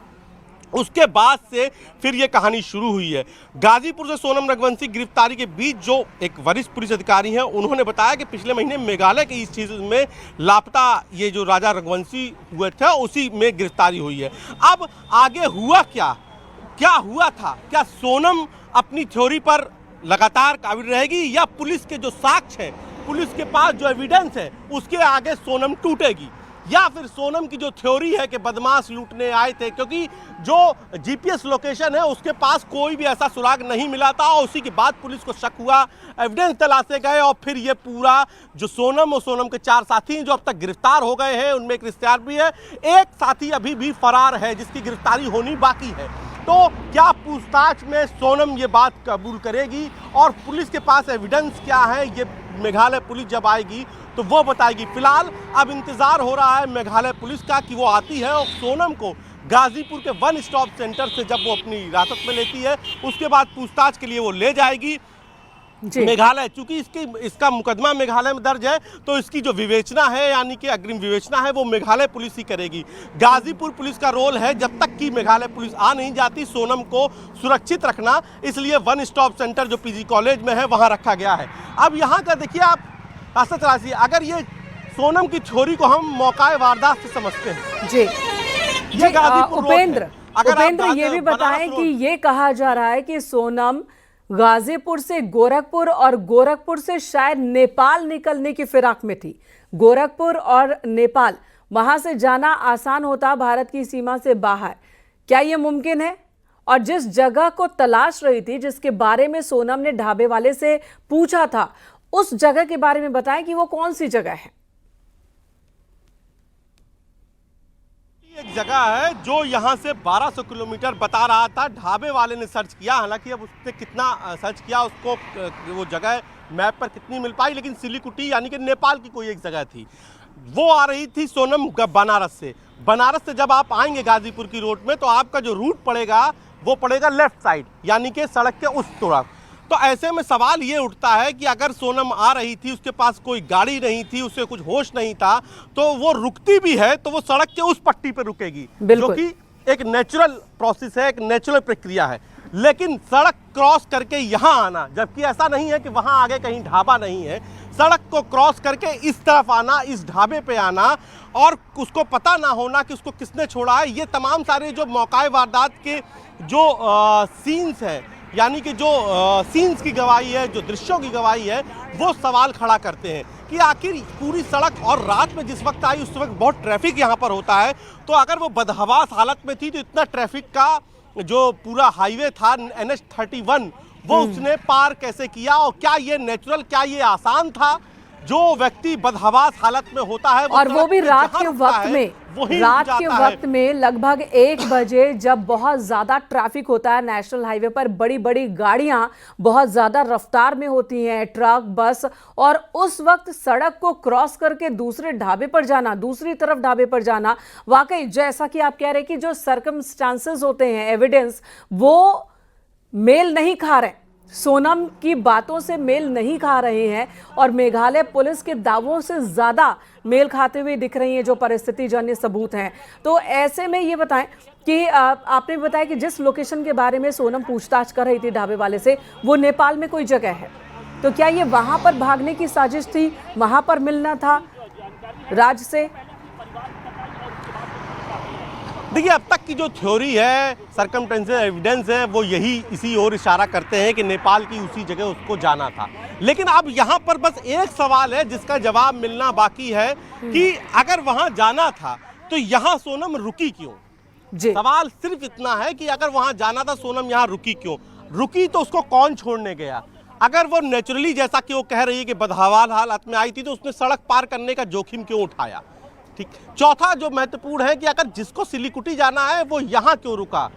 उसके बाद से फिर ये कहानी शुरू हुई है। गाजीपुर से सोनम रघुवंशी गिरफ्तारी के बीच जो एक वरिष्ठ पुलिस अधिकारी हैं उन्होंने बताया कि पिछले महीने मेघालय के इस चीज में लापता ये जो राजा रघुवंशी हुए थे उसी में गिरफ्तारी हुई है। अब आगे हुआ क्या हुआ था? क्या सोनम अपनी थ्योरी पर लगातार काबिल रहेगी या पुलिस के जो साक्ष्य है, पुलिस के पास जो एविडेंस है उसके आगे सोनम टूटेगी? या फिर सोनम की जो थ्योरी है कि बदमाश लूटने आए थे, क्योंकि जो जीपीएस लोकेशन है उसके पास कोई भी ऐसा सुराग नहीं मिला था और उसी के बाद पुलिस को शक हुआ, एविडेंस तलाशे गए और फिर ये पूरा जो सोनम और सोनम के 4 साथी जो अब तक गिरफ्तार हो गए हैं उनमें एक रिश्तेदार भी है, एक साथी अभी भी फरार है जिसकी गिरफ्तारी होनी बाकी है। तो क्या पूछताछ में सोनम ये बात कबूल करेगी और पुलिस के पास एविडेंस क्या है, ये मेघालय पुलिस जब आएगी तो वो बताएगी। फिलहाल अब इंतजार हो रहा है मेघालय पुलिस का कि वो आती है और सोनम को गाजीपुर के 1 स्टॉप सेंटर से जब वो अपनी हिरासत में लेती है उसके बाद पूछताछ के लिए वो ले जाएगी मेघालय। चूंकि इसका मुकदमा मेघालय में दर्ज है तो इसकी जो विवेचना है यानी कि अग्रिम विवेचना है वो मेघालय पुलिस ही करेगी। गाजीपुर पुलिस का रोल है जब तक कि मेघालय पुलिस आ नहीं जाती सोनम को सुरक्षित रखना, इसलिए 1 स्टॉप सेंटर जो पीजी कॉलेज में है वहां रखा गया है। अब यहाँ का देखिए आप रास्ता तलाशी, अगर ये सोनम की थ्योरी को हम मौकाए वारदात से समझते हैं जी, ये गाजीपुर उपेंद्र ये भी बताएं कि ये कहा जा रहा है कि सोनम गाजीपुर से गोरखपुर और गोरखपुर से शायद नेपाल निकलने की फिराक में थी। गोरखपुर और नेपाल वहां से जाना आसान होता भारत की सीमा से बाहर, क्या यह मुमकिन है? और जिस जगह को तलाश रही थी, जिसके बारे में सोनम ने ढाबे वाले से पूछा था, उस जगह के बारे में बताएं कि वो कौन सी जगह है। एक जगह है जो यहाँ से 1200 किलोमीटर बता रहा था, ढाबे वाले ने सर्च किया, हालांकि अब उसने कितना सर्च किया उसको वो जगह मैप पर कितनी मिल पाई, लेकिन सिलीगुड़ी यानी कि नेपाल की कोई एक जगह थी। वो आ रही थी सोनम बनारस से। बनारस से जब आप आएंगे गाजीपुर की रोड में तो आपका जो रूट पड़ेगा वो पड़ेगा लेफ्ट साइड, यानी कि सड़क के उस तरफ। तो ऐसे में सवाल ये उठता है कि अगर सोनम आ रही थी, उसके पास कोई गाड़ी नहीं थी, उसे कुछ होश नहीं था, तो वो रुकती भी है तो वो सड़क के उस पट्टी पर रुकेगी, जो कि एक नेचुरल प्रोसेस है, एक नेचुरल प्रक्रिया है। लेकिन सड़क क्रॉस करके यहाँ आना, जबकि ऐसा नहीं है कि वहाँ आगे कहीं ढाबा नहीं है, सड़क को क्रॉस करके इस तरफ आना, इस ढाबे पे आना, और उसको पता ना होना कि उसको किसने छोड़ा है, ये तमाम सारे जो मौका वारदात के जो सीन्स हैं, यानी कि जो सीन्स की गवाही है, जो दृश्यों की गवाही है, वो सवाल खड़ा करते हैं कि आखिर पूरी सड़क, और रात में जिस वक्त आई उस वक्त बहुत ट्रैफिक यहाँ पर होता है, तो अगर वो बदहवास हालत में थी तो इतना ट्रैफिक का जो पूरा हाईवे था NH-31 वो उसने पार कैसे किया, और क्या ये नेचुरल, क्या ये आसान था? जो व्यक्ति बदहवास हालत में होता है और वो भी रात के वक्त में, रात के वक्त में लगभग 1 बजे, जब बहुत ज्यादा ट्रैफिक होता है नेशनल हाईवे पर, बड़ी बड़ी गाड़ियां बहुत ज्यादा रफ्तार में होती हैं, ट्रक, बस, और उस वक्त सड़क को क्रॉस करके दूसरे ढाबे पर जाना, दूसरी तरफ ढाबे पर जाना, वाकई जैसा कि आप कह रहे हैं कि जो सर्कमस्टांसेस होते हैं, एविडेंस, वो मेल नहीं खा रहे, सोनम की बातों से मेल नहीं खा रहे हैं, और मेघालय पुलिस के दावों से ज्यादा मेल खाते हुए दिख रही हैं जो परिस्थिति जन्य सबूत हैं। तो ऐसे में ये बताएं कि आपने बताया कि जिस लोकेशन के बारे में सोनम पूछताछ कर रही थी ढाबे वाले से, वो नेपाल में कोई जगह है, तो क्या ये वहां पर भागने की साजिश थी, वहां पर मिलना था राज से? देखिए, अब तक की जो थ्योरी है, सर्कमस्टेंशियल एविडेंस है, वो यही इसी ओर इशारा करते हैं कि नेपाल की उसी जगह उसको जाना था। लेकिन अब यहाँ पर बस एक सवाल है जिसका जवाब मिलना बाकी है कि अगर वहाँ जाना था तो यहाँ सोनम रुकी क्यों? सवाल सिर्फ इतना है कि अगर वहाँ जाना था, सोनम यहाँ रुकी क्यों? रुकी तो उसको कौन छोड़ने गया? अगर वो नेचुरली, जैसा कि वो कह रही है कि बदहवास हालत में आई थी, तो उसने सड़क पार करने का जोखिम क्यों उठाया? ठीक। चौथा जो महत्वपूर्ण है कि अगर जिसको सिलीगुड़ी जाना है वो यहाँ क्यों रुका,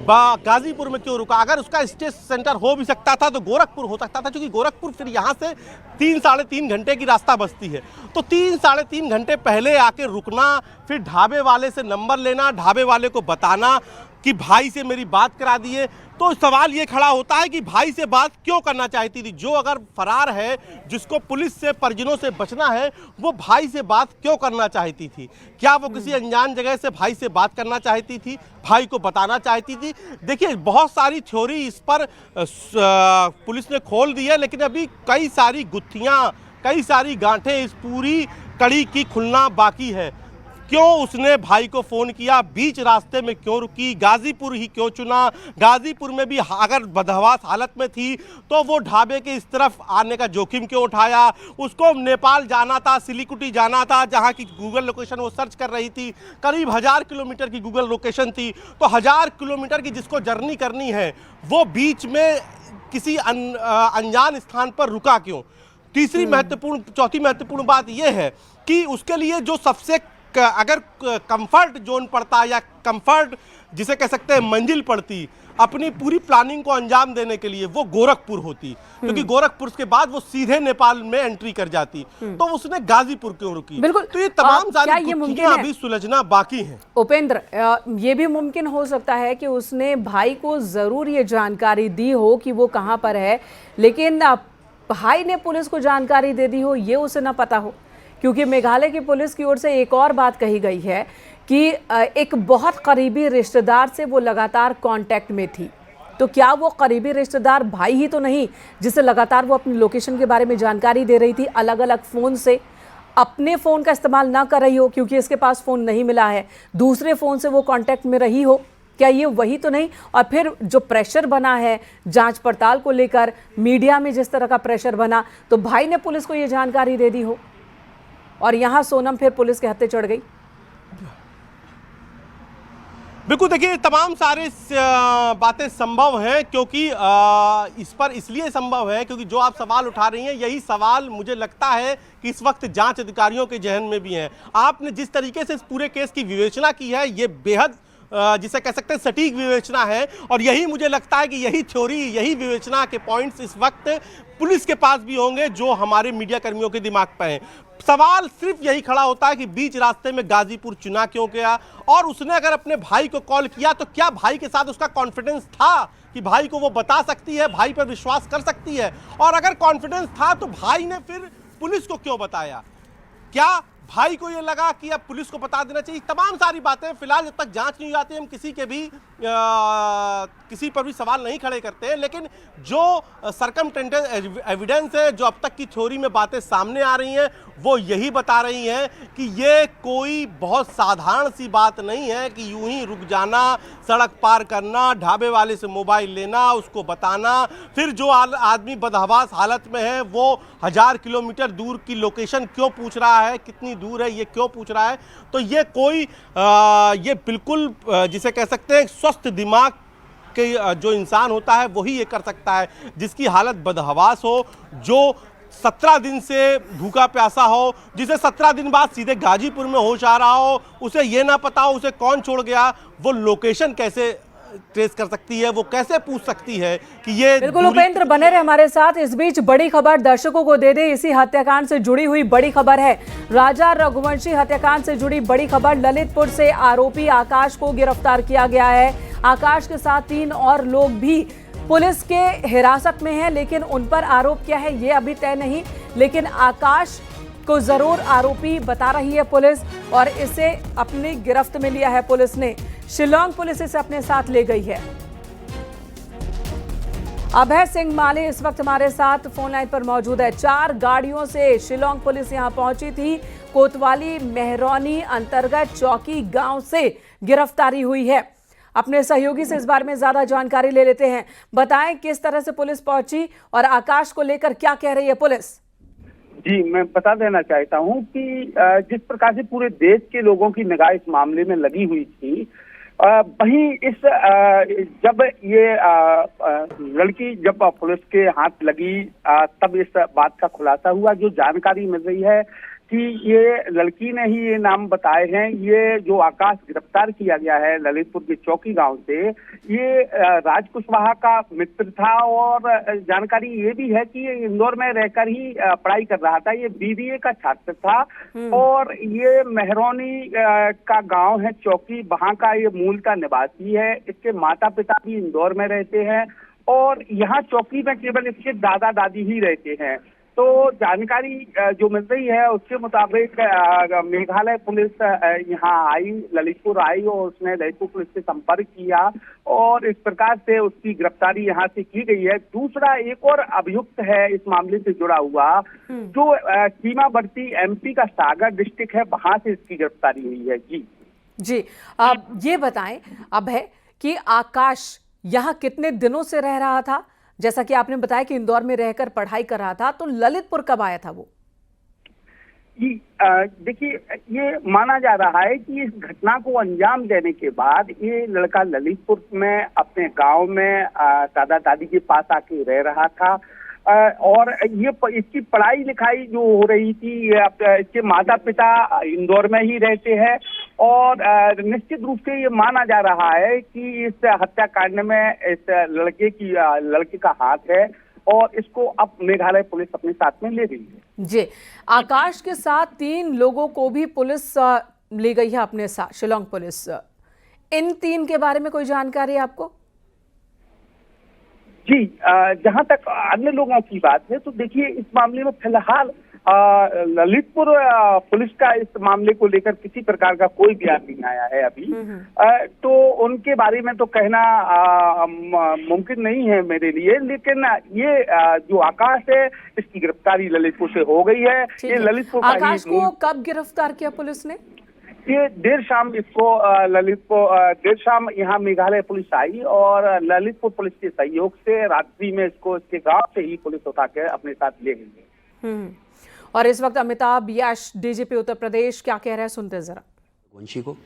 गाजीपुर में क्यों रुका? अगर उसका स्टेशन सेंटर हो भी सकता था तो गोरखपुर हो सकता था, क्योंकि गोरखपुर फिर यहाँ से 3-3.5 घंटे की रास्ता बचती है, तो 3-3.5 घंटे पहले आके रुकना, फिर ढाबे वाले से नंबर लेना, ढाबे वाले को बताना कि भाई से मेरी बात करा दिए, तो सवाल ये खड़ा होता है कि भाई से बात क्यों करना चाहती थी? जो अगर फरार है, जिसको पुलिस से, परिजनों से बचना है, वो भाई से बात क्यों करना चाहती थी? क्या वो किसी अनजान जगह से भाई से बात करना चाहती थी, भाई को बताना चाहती थी? देखिए, बहुत सारी थ्योरी इस पर पुलिस ने खोल दी है, लेकिन अभी कई सारी गुत्थियां, कई सारी गांठें इस पूरी कड़ी की खुलना बाकी है। क्यों उसने भाई को फ़ोन किया, बीच रास्ते में क्यों रुकी, गाजीपुर ही क्यों चुना? गाजीपुर में भी अगर बदहवास हालत में थी तो वो ढाबे के इस तरफ आने का जोखिम क्यों उठाया? उसको नेपाल जाना था, सिलीगुड़ी जाना था, जहाँ की गूगल लोकेशन वो सर्च कर रही थी, करीब 1000 किलोमीटर की गूगल लोकेशन थी, तो 1000 किलोमीटर की जिसको जर्नी करनी है वो बीच में किसी अनजान स्थान पर रुका क्यों? चौथी महत्वपूर्ण बात यह है कि उसके लिए जो सबसे अगर कंफर्ट जोन पड़ता, या कंफर्ट जिसे कह सकते हैं मंजिल पड़ती अपनी पूरी प्लानिंग को अंजाम देने के लिए, वो गोरखपुर होती, क्योंकि गोरखपुर के बाद वो सीधे नेपाल में एंट्री कर जाती, तो उसने गाजीपुर क्यों रुकी? बिल्कुल। तो ये तमाम सारी गुत्थियां अभी सुलझना बाकी हैं। उपेंद्र, ये भी मुमकिन हो सकता है कि उसने भाई को जरूर ये जानकारी दी हो कि वो कहाँ पर है, लेकिन भाई ने पुलिस को जानकारी दे दी हो, ये उसे ना पता हो, क्योंकि मेघालय की पुलिस की ओर से एक और बात कही गई है कि एक बहुत करीबी रिश्तेदार से वो लगातार कांटेक्ट में थी। तो क्या वो करीबी रिश्तेदार भाई ही तो नहीं जिसे लगातार वो अपनी लोकेशन के बारे में जानकारी दे रही थी, अलग अलग फ़ोन से? अपने फ़ोन का इस्तेमाल ना कर रही हो क्योंकि इसके पास फ़ोन नहीं मिला है, दूसरे फ़ोन से वो कांटेक्ट में रही हो, क्या ये वही तो नहीं? और फिर जो प्रेशर बना है जांच पड़ताल को लेकर, मीडिया में जिस तरह का प्रेशर बना, तो भाई ने पुलिस को ये जानकारी दे दी हो और यहाँ सोनम फिर पुलिस के हत्थे चढ़ गई। बिल्कुल, देखिए तमाम सारे बातें संभव हैं, क्योंकि इस पर इसलिए संभव है क्योंकि जो आप सवाल उठा रही हैं यही सवाल मुझे लगता है कि इस वक्त जांच अधिकारियों के जहन में भी हैं। आपने जिस तरीके से इस पूरे केस की विवेचना की है ये बेहद जिसे कह सकते हैं सटीक विवेचना है, और यही मुझे लगता है कि यही थ्योरी, यही विवेचना के पॉइंट्स इस वक्त पुलिस के पास भी होंगे जो हमारे मीडिया कर्मियों के दिमाग पर हैं। सवाल सिर्फ यही खड़ा होता है कि बीच रास्ते में गाजीपुर चुना क्यों गया, और उसने अगर अपने भाई को कॉल किया तो क्या भाई के साथ उसका कॉन्फिडेंस था कि भाई को वो बता सकती है, भाई पर विश्वास कर सकती है, और अगर कॉन्फिडेंस था तो भाई ने फिर पुलिस को क्यों बताया? क्या भाई को ये लगा कि अब पुलिस को बता देना चाहिए? तमाम सारी बातें फिलहाल जब तक जांच नहीं आती हम किसी पर भी सवाल नहीं खड़े करते हैं, लेकिन जो सरकमटेंटेंट एविडेंस है, जो अब तक की थ्योरी में बातें सामने आ रही हैं, वो यही बता रही हैं कि ये कोई बहुत साधारण सी बात नहीं है कि यूं ही रुक जाना, सड़क पार करना, ढाबे वाले से मोबाइल लेना, उसको बताना, फिर जो आदमी बदहवास हालत में है वो 1000 किलोमीटर दूर की लोकेशन क्यों पूछ रहा है, कितनी दूर है ये क्यों पूछ रहा है। तो ये कोई ये बिल्कुल जिसे कह सकते हैं स्वस्थ दिमाग के जो इंसान होता है वही ये कर सकता है, जिसकी हालत बदहवास हो, जो 17 दिन से भूखा प्यासा हो, जिसे 17 दिन बाद सीधे गाजीपुर में होश आ रहा हो, उसे ये ना पता हो उसे कौन छोड़ गया, वो लोकेशन कैसे ट्रेस कर सकती है, वो कैसे पूछ सकती है कि ये। बिल्कुल उपेंद्र बने रहे हमारे साथ। इस बीच बड़ी खबर दर्शकों को दे दे, इसी हत्याकांड से जुड़ी हुई बड़ी खबर है। राजा रघुवंशी हत्याकांड से जुड़ी बड़ी खबर, ललितपुर से आरोपी आकाश को गिरफ्तार किया गया है। आकाश के साथ 3 और लोग भी पुलिस के हिरासत में हैं, लेकिन उन पर आरोप क्या है ये अभी तय नहीं, लेकिन आकाश को जरूर आरोपी बता रही है पुलिस, और इसे अपनी गिरफ्त में लिया है पुलिस ने। शिलांग पुलिस इसे अपने साथ ले गई है। अभय सिंह माली इस वक्त हमारे साथ फोन लाइन पर मौजूद है। 4 गाड़ियों से शिलांग पुलिस यहां पहुंची थी। कोतवाली मेहरौनी अंतर्गत चौकी गांव से गिरफ्तारी हुई है। अपने सहयोगी से इस बारे में ज्यादा जानकारी ले लेते हैं। बताएं किस तरह से पुलिस पहुंची और आकाश को लेकर क्या कह रही है पुलिस? जी, मैं बता देना चाहता हूं कि जिस प्रकार से पूरे देश के लोगों की निगाह इस मामले में लगी हुई थी, वहीं जब ये लड़की जब पुलिस के हाथ लगी तब इस बात का खुलासा हुआ। जो जानकारी मिल रही है कि ये लड़की ने ही ये नाम बताए हैं। ये जो आकाश गिरफ्तार किया गया है ललितपुर के चौकी गांव से, ये राज कुशवाहा का मित्र था, और जानकारी ये भी है कि ये इंदौर में रहकर ही पढ़ाई कर रहा था। ये BBA का छात्र था, और ये मेहरौनी का गांव है चौकी, वहां का ये मूल का निवासी है। इसके माता पिता भी इंदौर में रहते हैं, और यहाँ चौकी में केवल इसके दादा दादी ही रहते हैं। तो जानकारी जो मिल रही है उसके मुताबिक मेघालय पुलिस यहाँ आई, ललितपुर आई, और उसने ललितपुर पुलिस से संपर्क किया, और इस प्रकार से उसकी गिरफ्तारी यहाँ से की गई है। दूसरा एक और अभियुक्त है इस मामले से जुड़ा हुआ, जो सीमावर्ती MP का सागर डिस्ट्रिक्ट है, वहां से इसकी गिरफ्तारी हुई है। जी आप ये बताएं अब है कि आकाश यहाँ कितने दिनों से रह रहा था? जैसा कि आपने बताया कि इंदौर में रहकर पढ़ाई कर रहा था, तो ललितपुर कब आया था वो? देखिए, ये माना जा रहा है कि इस घटना को अंजाम देने के बाद ये लड़का ललितपुर में अपने गांव में दादा दादी के पास आके रह रहा था, और ये इसकी पढ़ाई लिखाई जो हो रही थी, इसके माता पिता इंदौर में ही रहते हैं, और निश्चित रूप से ये माना जा रहा है कि इस हत्याकांड में इस लड़के का हाथ है, और इसको अब मेघालय पुलिस अपने साथ में ले गई है। जी, आकाश के साथ 3 लोगों को भी पुलिस ले गई है अपने साथ, शिलांग पुलिस। इन 3 के बारे में कोई जानकारी आपको? जी, जहां तक अन्य लोगों की बात है तो देखिए, इस मामले में फिलहाल ललितपुर पुलिस का इस मामले को लेकर किसी प्रकार का कोई बयान नहीं आया है अभी। तो उनके बारे में तो कहना मुमकिन नहीं है मेरे लिए, लेकिन ये जो आकाश है इसकी गिरफ्तारी ललितपुर से हो गई है। ये ललितपुर आकाश को कब गिरफ्तार किया पुलिस ने? ये देर शाम इसको देर शाम यहाँ मेघालय पुलिस आई, और ललितपुर पुलिस के सहयोग से रात्रि में इसको इसके गांव से ही पुलिस उठा के अपने साथ ले गई है। और इस वक्त अमिताभ यश DGP उत्तर प्रदेश क्या कह रहे हैं, सुनते जरा। वंशी को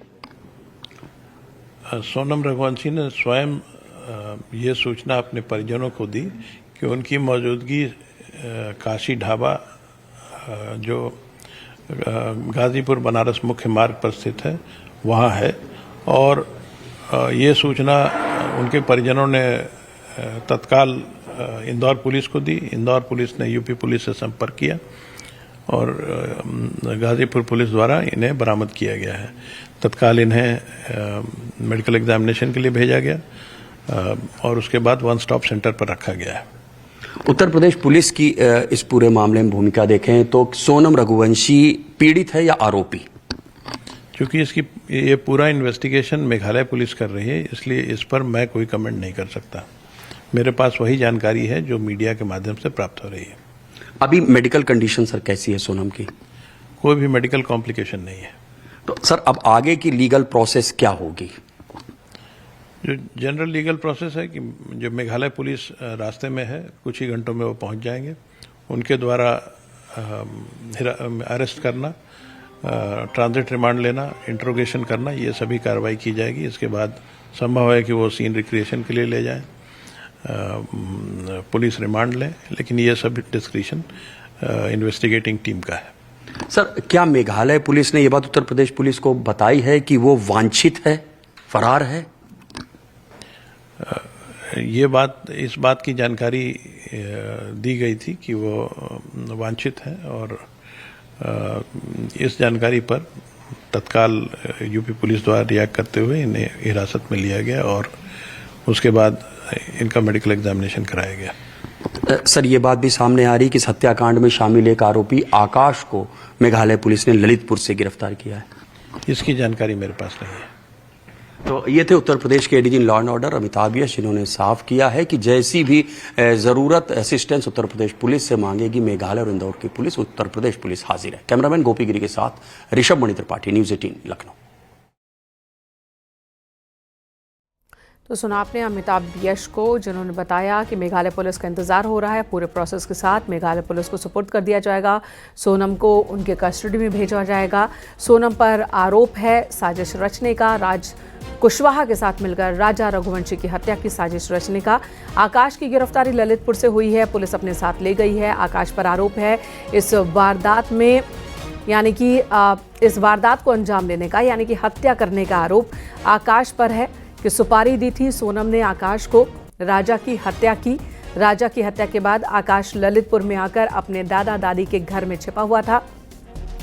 सोनम रघुवंशी ने स्वयं ये सूचना अपने परिजनों को दी कि उनकी मौजूदगी काशी ढाबा जो गाजीपुर बनारस मुख्य मार्ग पर स्थित है वहाँ है, और ये सूचना उनके परिजनों ने तत्काल इंदौर पुलिस को दी। इंदौर पुलिस ने यूपी पुलिस से संपर्क किया और गाजीपुर पुलिस द्वारा इन्हें बरामद किया गया है। तत्काल इन्हें मेडिकल एग्जामिनेशन के लिए भेजा गया और उसके बाद वन स्टॉप सेंटर पर रखा गया है। उत्तर प्रदेश पुलिस की इस पूरे मामले में भूमिका देखें तो सोनम रघुवंशी पीड़ित है या आरोपी? क्योंकि इसकी ये पूरा इन्वेस्टिगेशन मेघालय पुलिस कर रही है, इसलिए इस पर मैं कोई कमेंट नहीं कर सकता। मेरे पास वही जानकारी है जो मीडिया के माध्यम से प्राप्त हो रही है। अभी मेडिकल कंडीशन सर कैसी है सोनम की? कोई भी मेडिकल कॉम्प्लिकेशन नहीं है। तो सर अब आगे की लीगल प्रोसेस क्या होगी? जो जनरल लीगल प्रोसेस है कि जो मेघालय पुलिस रास्ते में है, कुछ ही घंटों में वो पहुंच जाएंगे। उनके द्वारा अरेस्ट करना, ट्रांजिट रिमांड लेना, इंट्रोगेशन करना, ये सभी कार्रवाई की जाएगी। इसके बाद संभव है कि वो सीन रिक्रिएशन के लिए ले जाएं, पुलिस रिमांड लें, लेकिन ये सब डिस्क्रिशन इन्वेस्टिगेटिंग टीम का है। सर क्या मेघालय पुलिस ने ये बात उत्तर प्रदेश पुलिस को बताई है कि वो वांछित है, फरार है? ये बात, इस बात की जानकारी दी गई थी कि वो वांछित है और इस जानकारी पर तत्काल यूपी पुलिस द्वारा रिएक्ट करते हुए इन्हें हिरासत में लिया गया और उसके बाद इनका मेडिकल एग्जामिनेशन कराया गया। सर ये बात भी सामने आ रही कि इस हत्याकांड में शामिल एक आरोपी आकाश को मेघालय पुलिस ने ललितपुर से गिरफ्तार किया है। इसकी जानकारी मेरे पास नहीं है। तो ये थे उत्तर प्रदेश के ADG law and order Amitabh Yash, जिन्होंने साफ किया है कि जैसी भी जरूरत असिस्टेंस उत्तर प्रदेश पुलिस से मांगेगी मेघालय और इंदौर की पुलिस, उत्तर प्रदेश पुलिस हाजिर है। कैमरामैन गोपी गिरी के साथ ऋषभ मणि त्रिपाठी, न्यूज़ 18 लखनऊ। तो सुना आपने अमिताभ यश को, जिन्होंने बताया कि मेघालय पुलिस का इंतजार हो रहा है। पूरे प्रोसेस के साथ मेघालय पुलिस को सुपुर्द कर दिया जाएगा। सोनम को उनके कस्टडी में भेजा जाएगा। सोनम पर आरोप है साजिश रचने का, राज कुशवाहा के साथ मिलकर राजा रघुवंशी की हत्या की साजिश रचने का। आकाश की गिरफ्तारी ललितपुर से हुई है, पुलिस अपने साथ ले गई है। आकाश पर आरोप है इस वारदात में, यानी कि इस वारदात को अंजाम देने का, यानी कि हत्या करने का आरोप आकाश पर है कि सुपारी दी थी सोनम ने आकाश को, राजा की हत्या की। राजा की हत्या के बाद आकाश ललितपुर में आकर अपने दादा दादी के घर में छिपा हुआ था,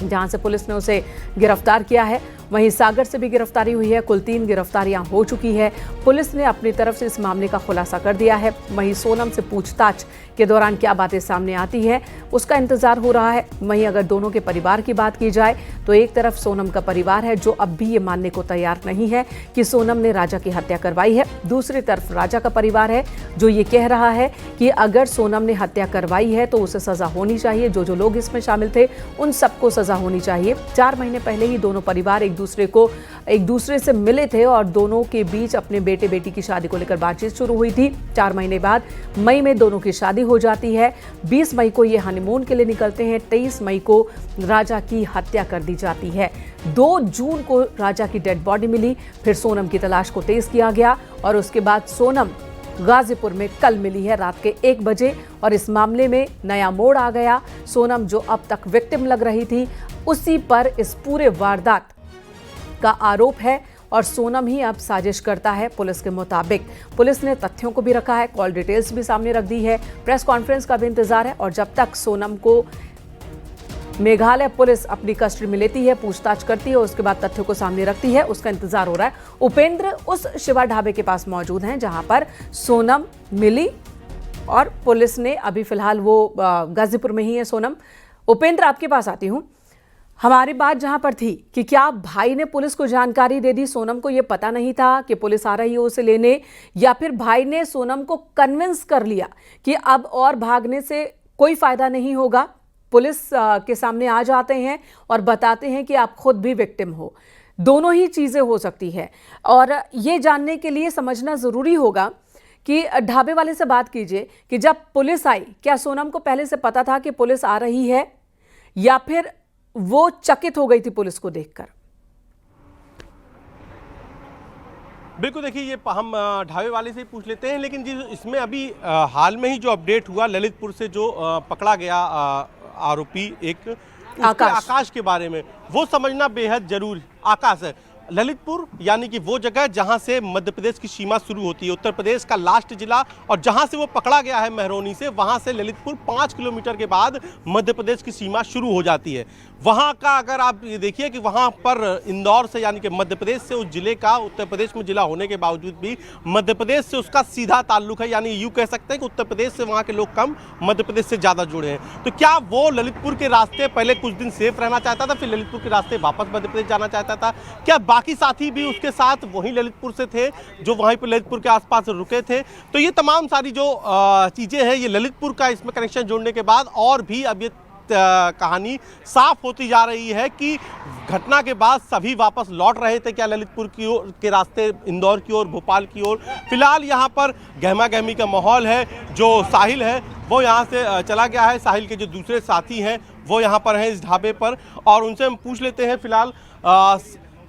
जहां से पुलिस ने उसे गिरफ्तार किया है। वहीं सागर से भी गिरफ्तारी हुई है। कुल 3 गिरफ्तारियां हो चुकी है। पुलिस ने अपनी तरफ से इस मामले का खुलासा कर दिया है। वहीं सोनम से पूछताछ के दौरान क्या बातें सामने आती है उसका इंतजार हो रहा है। वहीं अगर दोनों के परिवार की बात की जाए तो एक तरफ सोनम का परिवार है जो अब भी ये मानने को तैयार नहीं है कि सोनम ने राजा की हत्या करवाई है। दूसरी तरफ राजा का परिवार है जो ये कह रहा है कि अगर सोनम ने हत्या करवाई है तो उसे सजा होनी चाहिए। जो लोग इसमें शामिल थे उन सबको सजा होनी चाहिए। 4 महीने पहले ही दोनों परिवार एक दूसरे से मिले थे और दोनों के बीच अपने बेटे बेटी की शादी को लेकर बातचीत शुरू हुई थी। 4 महीने बाद मई में दोनों की शादी हो जाती है। 20 मई को ये हनीमून के लिए निकलते हैं। 23 मई को राजा की हत्या कर दी जाती है। 2 जून को राजा की डेड बॉडी मिली। फिर सोनम की तलाश को तेज किया गया और उसके बाद सोनम गाजीपुर में कल मिली है रात के 1 बजे और इस मामले में नया मोड़ आ गया। सोनम जो अब तक विक्टिम लग रही थी उसी पर इस पूरे वारदात का आरोप है और सोनम ही अब साजिश करता है। पुलिस के मुताबिक पुलिस ने तथ्यों को भी रखा है, कॉल डिटेल्स भी सामने रख दी है, प्रेस कॉन्फ्रेंस का भी इंतजार है और जब तक सोनम को मेघालय पुलिस अपनी कस्टडी में लेती है, पूछताछ करती है, उसके बाद तथ्यों को सामने रखती है, उसका इंतजार हो रहा है। उपेंद्र उस शिवा ढाबे के पास मौजूद हैं जहां पर सोनम मिली और पुलिस ने अभी फिलहाल वो गाजीपुर में ही है सोनम। उपेंद्र आपके पास आती हूं। हमारी बात जहां पर थी कि क्या भाई ने पुलिस को जानकारी दे दी, सोनम को यह पता नहीं था कि पुलिस आ रही है उसे लेने, या फिर भाई ने सोनम को कन्विंस कर लिया कि अब और भागने से कोई फायदा नहीं होगा, पुलिस के सामने आ जाते हैं और बताते हैं कि आप खुद भी विक्टिम हो। दोनों ही चीजें हो सकती है और ये जानने के लिए समझना जरूरी होगा कि ढाबे वाले से बात कीजिए कि जब पुलिस आई क्या सोनम को पहले से पता था कि पुलिस आ रही है या फिर वो चकित हो गई थी पुलिस को देखकर? बिल्कुल, देखिए ये हम ढाबे वाले से ही पूछ लेते हैं, लेकिन जी इसमें अभी हाल में ही जो अपडेट हुआ ललितपुर से जो पकड़ा गया आरोपी एक आकाश के बारे में, वो समझना बेहद जरूरी। आकाश है ललितपुर यानी कि वो जगह जहां से मध्य प्रदेश की सीमा शुरू होती है, उत्तर प्रदेश का लास्ट जिला, और जहां से वो पकड़ा गया है महरौनी से, वहां से ललितपुर 5 किलोमीटर के बाद मध्य प्रदेश की सीमा शुरू हो जाती है। वहां का अगर आप ये देखिए कि वहां पर इंदौर से यानी कि मध्य प्रदेश से उस जिले का, उत्तर प्रदेश में जिला होने के बावजूद भी मध्य प्रदेश से उसका सीधा ताल्लुक है, यानी यूँ कह सकते हैं कि उत्तर प्रदेश से वहाँ के लोग कम, मध्य प्रदेश से ज़्यादा जुड़े हैं। तो क्या वो ललितपुर के रास्ते पहले कुछ दिन सेफ रहना चाहता था, फिर ललितपुर के रास्ते वापस मध्य प्रदेश जाना चाहता था? क्या बाकी साथी भी उसके साथ वहीं ललितपुर से थे जो वहीं पर ललितपुर के आसपास रुके थे? तो ये तमाम सारी जो चीज़ें हैं, ये ललितपुर का इसमें कनेक्शन जोड़ने के बाद और भी अब ये कहानी साफ होती जा रही है कि घटना के बाद सभी वापस लौट रहे थे क्या ललितपुर की ओर के रास्ते, इंदौर की ओर, भोपाल की ओर? फिलहाल यहाँ पर गहमा गहमी का माहौल है। जो साहिल है वो यहाँ से चला गया है, साहिल के जो दूसरे साथी हैं वो यहाँ पर हैं इस ढाबे पर, और उनसे हम पूछ लेते हैं फिलहाल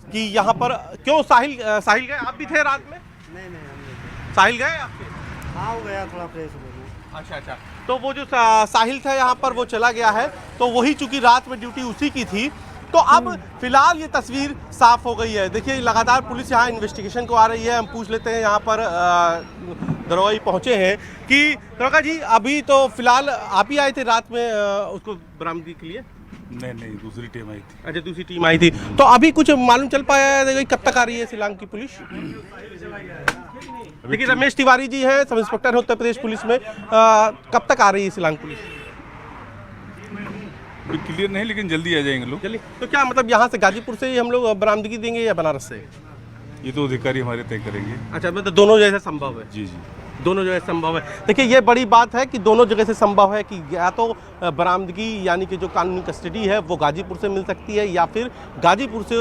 कि यहाँ पर क्यों साहिल गए? आप भी थे रात में? नहीं, साहिल गए आपके? हाँ, हो गया थोड़ा फ्रेश हो गया। अच्छा, तो वो जो साहिल था यहाँ पर वो चला गया है, तो वही चूंकि रात में ड्यूटी उसी की थी, तो अब फिलहाल ये तस्वीर साफ हो गई है। देखिए लगातार पुलिस यहाँ इन्वेस्टिगेशन को आ रही है। हम पूछ लेते हैं, यहाँ पर दरोगा पहुँचे हैं कि दरोगा जी अभी तो फिलहाल आप ही आए थे रात में उसको बरामदगी के लिए? नहीं, दूसरी टीम आई थी। अच्छा, दूसरी टीम आई थी। तो अभी कुछ मालूम चल पाया है कब तक आ रही है शिलांग की पुलिस? देखिए रमेश तिवारी जी हैं, सब इंस्पेक्टर है उत्तर प्रदेश पुलिस में, कब तक आ रही है शिलांग पुलिस? क्लियर नहीं, लेकिन जल्दी आ जाएंगे लोग। जल्दी? तो क्या मतलब यहाँ से गाजीपुर से ही हम लोग बरामदगी देंगे या बनारस से? ये तो अधिकारी हमारे तय करेंगे। अच्छा, मतलब दोनों जगह संभव है? जी, दोनों जगह संभव है। देखिए ये बड़ी बात है कि दोनों जगह से संभव है कि या तो बरामदगी यानी कि जो कानूनी कस्टडी है वो गाजीपुर से मिल सकती है, या फिर गाजीपुर से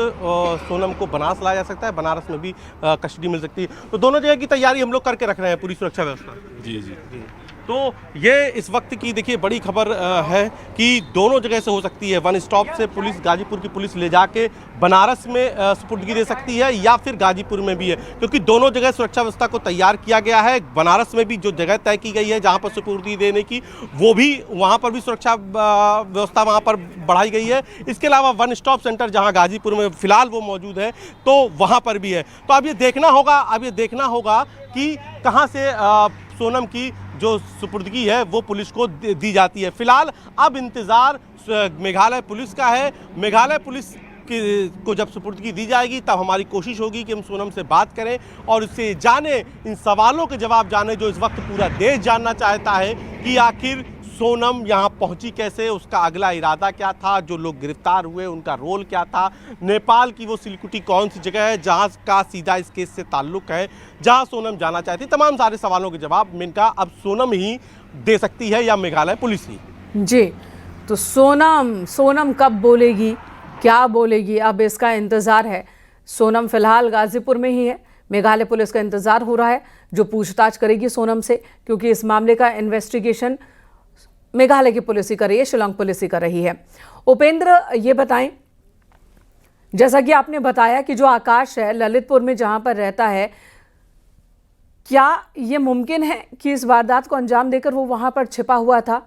सोनम को बनारस लाया जा सकता है, बनारस में भी कस्टडी मिल सकती है। तो दोनों जगह की तैयारी हम लोग करके रख रहे हैं, पूरी सुरक्षा व्यवस्था। जी। तो ये इस वक्त की देखिए बड़ी खबर है कि दोनों जगह से हो सकती है। वन स्टॉप से पुलिस, गाजीपुर की पुलिस ले जाके बनारस में सुपुर्दगी दे सकती है, या फिर गाजीपुर में भी है, क्योंकि दोनों जगह सुरक्षा व्यवस्था को तैयार किया गया है। बनारस में भी जो जगह तय की गई है जहां पर सुपुर्दगी देने की, वो भी वहां पर भी सुरक्षा व्यवस्था वहां पर बढ़ाई गई है। इसके अलावा वन स्टॉप सेंटर जहां गाजीपुर में फिलहाल वो मौजूद है, तो वहां पर भी है। तो अब ये देखना होगा कि कहां से सोनम की जो सुपुर्दगी है वो पुलिस को दी जाती है। फिलहाल अब इंतज़ार मेघालय पुलिस का है। मेघालय पुलिस को जब सुपुर्दगी दी जाएगी तब हमारी कोशिश होगी कि हम सोनम से बात करें और इससे जाने, इन सवालों के जवाब जाने जो इस वक्त पूरा देश जानना चाहता है कि आखिर सोनम यहाँ पहुँची कैसे, उसका अगला इरादा क्या था, जो लोग गिरफ्तार हुए उनका रोल क्या था, नेपाल की वो सिलकुटी कौन सी जगह है जहाँ का सीधा इस केस से ताल्लुक है, जहाँ सोनम जाना चाहती। तमाम सारे सवालों के जवाब इनका अब सोनम ही दे सकती है या मेघालय पुलिस ही। जी, तो सोनम कब बोलेगी, क्या बोलेगी, अब इसका इंतज़ार है। सोनम फिलहाल गाजीपुर में ही है। मेघालय पुलिस का इंतज़ार हो रहा है जो पूछताछ करेगी सोनम से, क्योंकि इस मामले का इन्वेस्टिगेशन मेघालय की पुलिस ही कर रही है, शिलांग पुलिस ही कर रही है। उपेंद्र, ये बताएं, जैसा कि आपने बताया कि जो आकाश है ललितपुर में जहां पर रहता है, क्या ये मुमकिन है कि इस वारदात को अंजाम देकर वो वहां पर छिपा हुआ था?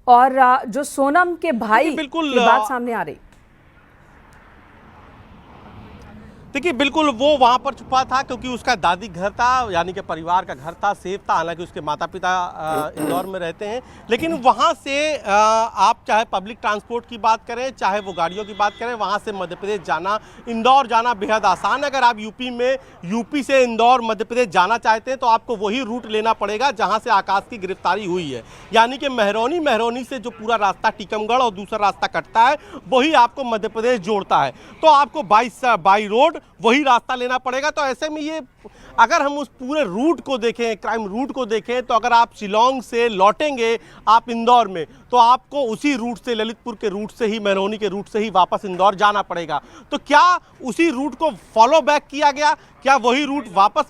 और जो सोनम के भाई की बात सामने आ रही, देखिए बिल्कुल वो वहाँ पर छुपा था क्योंकि उसका दादी घर था, यानी कि परिवार का घर था, सेफ था। हालांकि उसके माता पिता इंदौर में रहते हैं, लेकिन वहाँ से आप चाहे पब्लिक ट्रांसपोर्ट की बात करें, चाहे वो गाड़ियों की बात करें, वहाँ से मध्य प्रदेश जाना, इंदौर जाना बेहद आसान है। अगर आप यूपी से इंदौर मध्य प्रदेश जाना चाहते हैं तो आपको वही रूट लेना पड़ेगा जहाँ से आकाश की गिरफ्तारी हुई है, यानी कि महरौनी से जो पूरा रास्ता टीकमगढ़ और दूसरा रास्ता कटता है वही आपको मध्य प्रदेश जोड़ता है। तो आपको बाई रोड वही रास्ता लेना पड़ेगा। तो ऐसे में ये अगर हम उस पूरे रूट को देखें, क्राइम रूट को देखें, तो अगर आप शिलांग से लौटेंगे आप इंदौर में, तो आपको उसी रूट से, ललितपुर के रूट से ही, महरौनी के रूट से ही वापस इंदौर जाना पड़ेगा। तो क्या उसी रूट को फॉलो बैक किया गया, क्या वही रूट वापस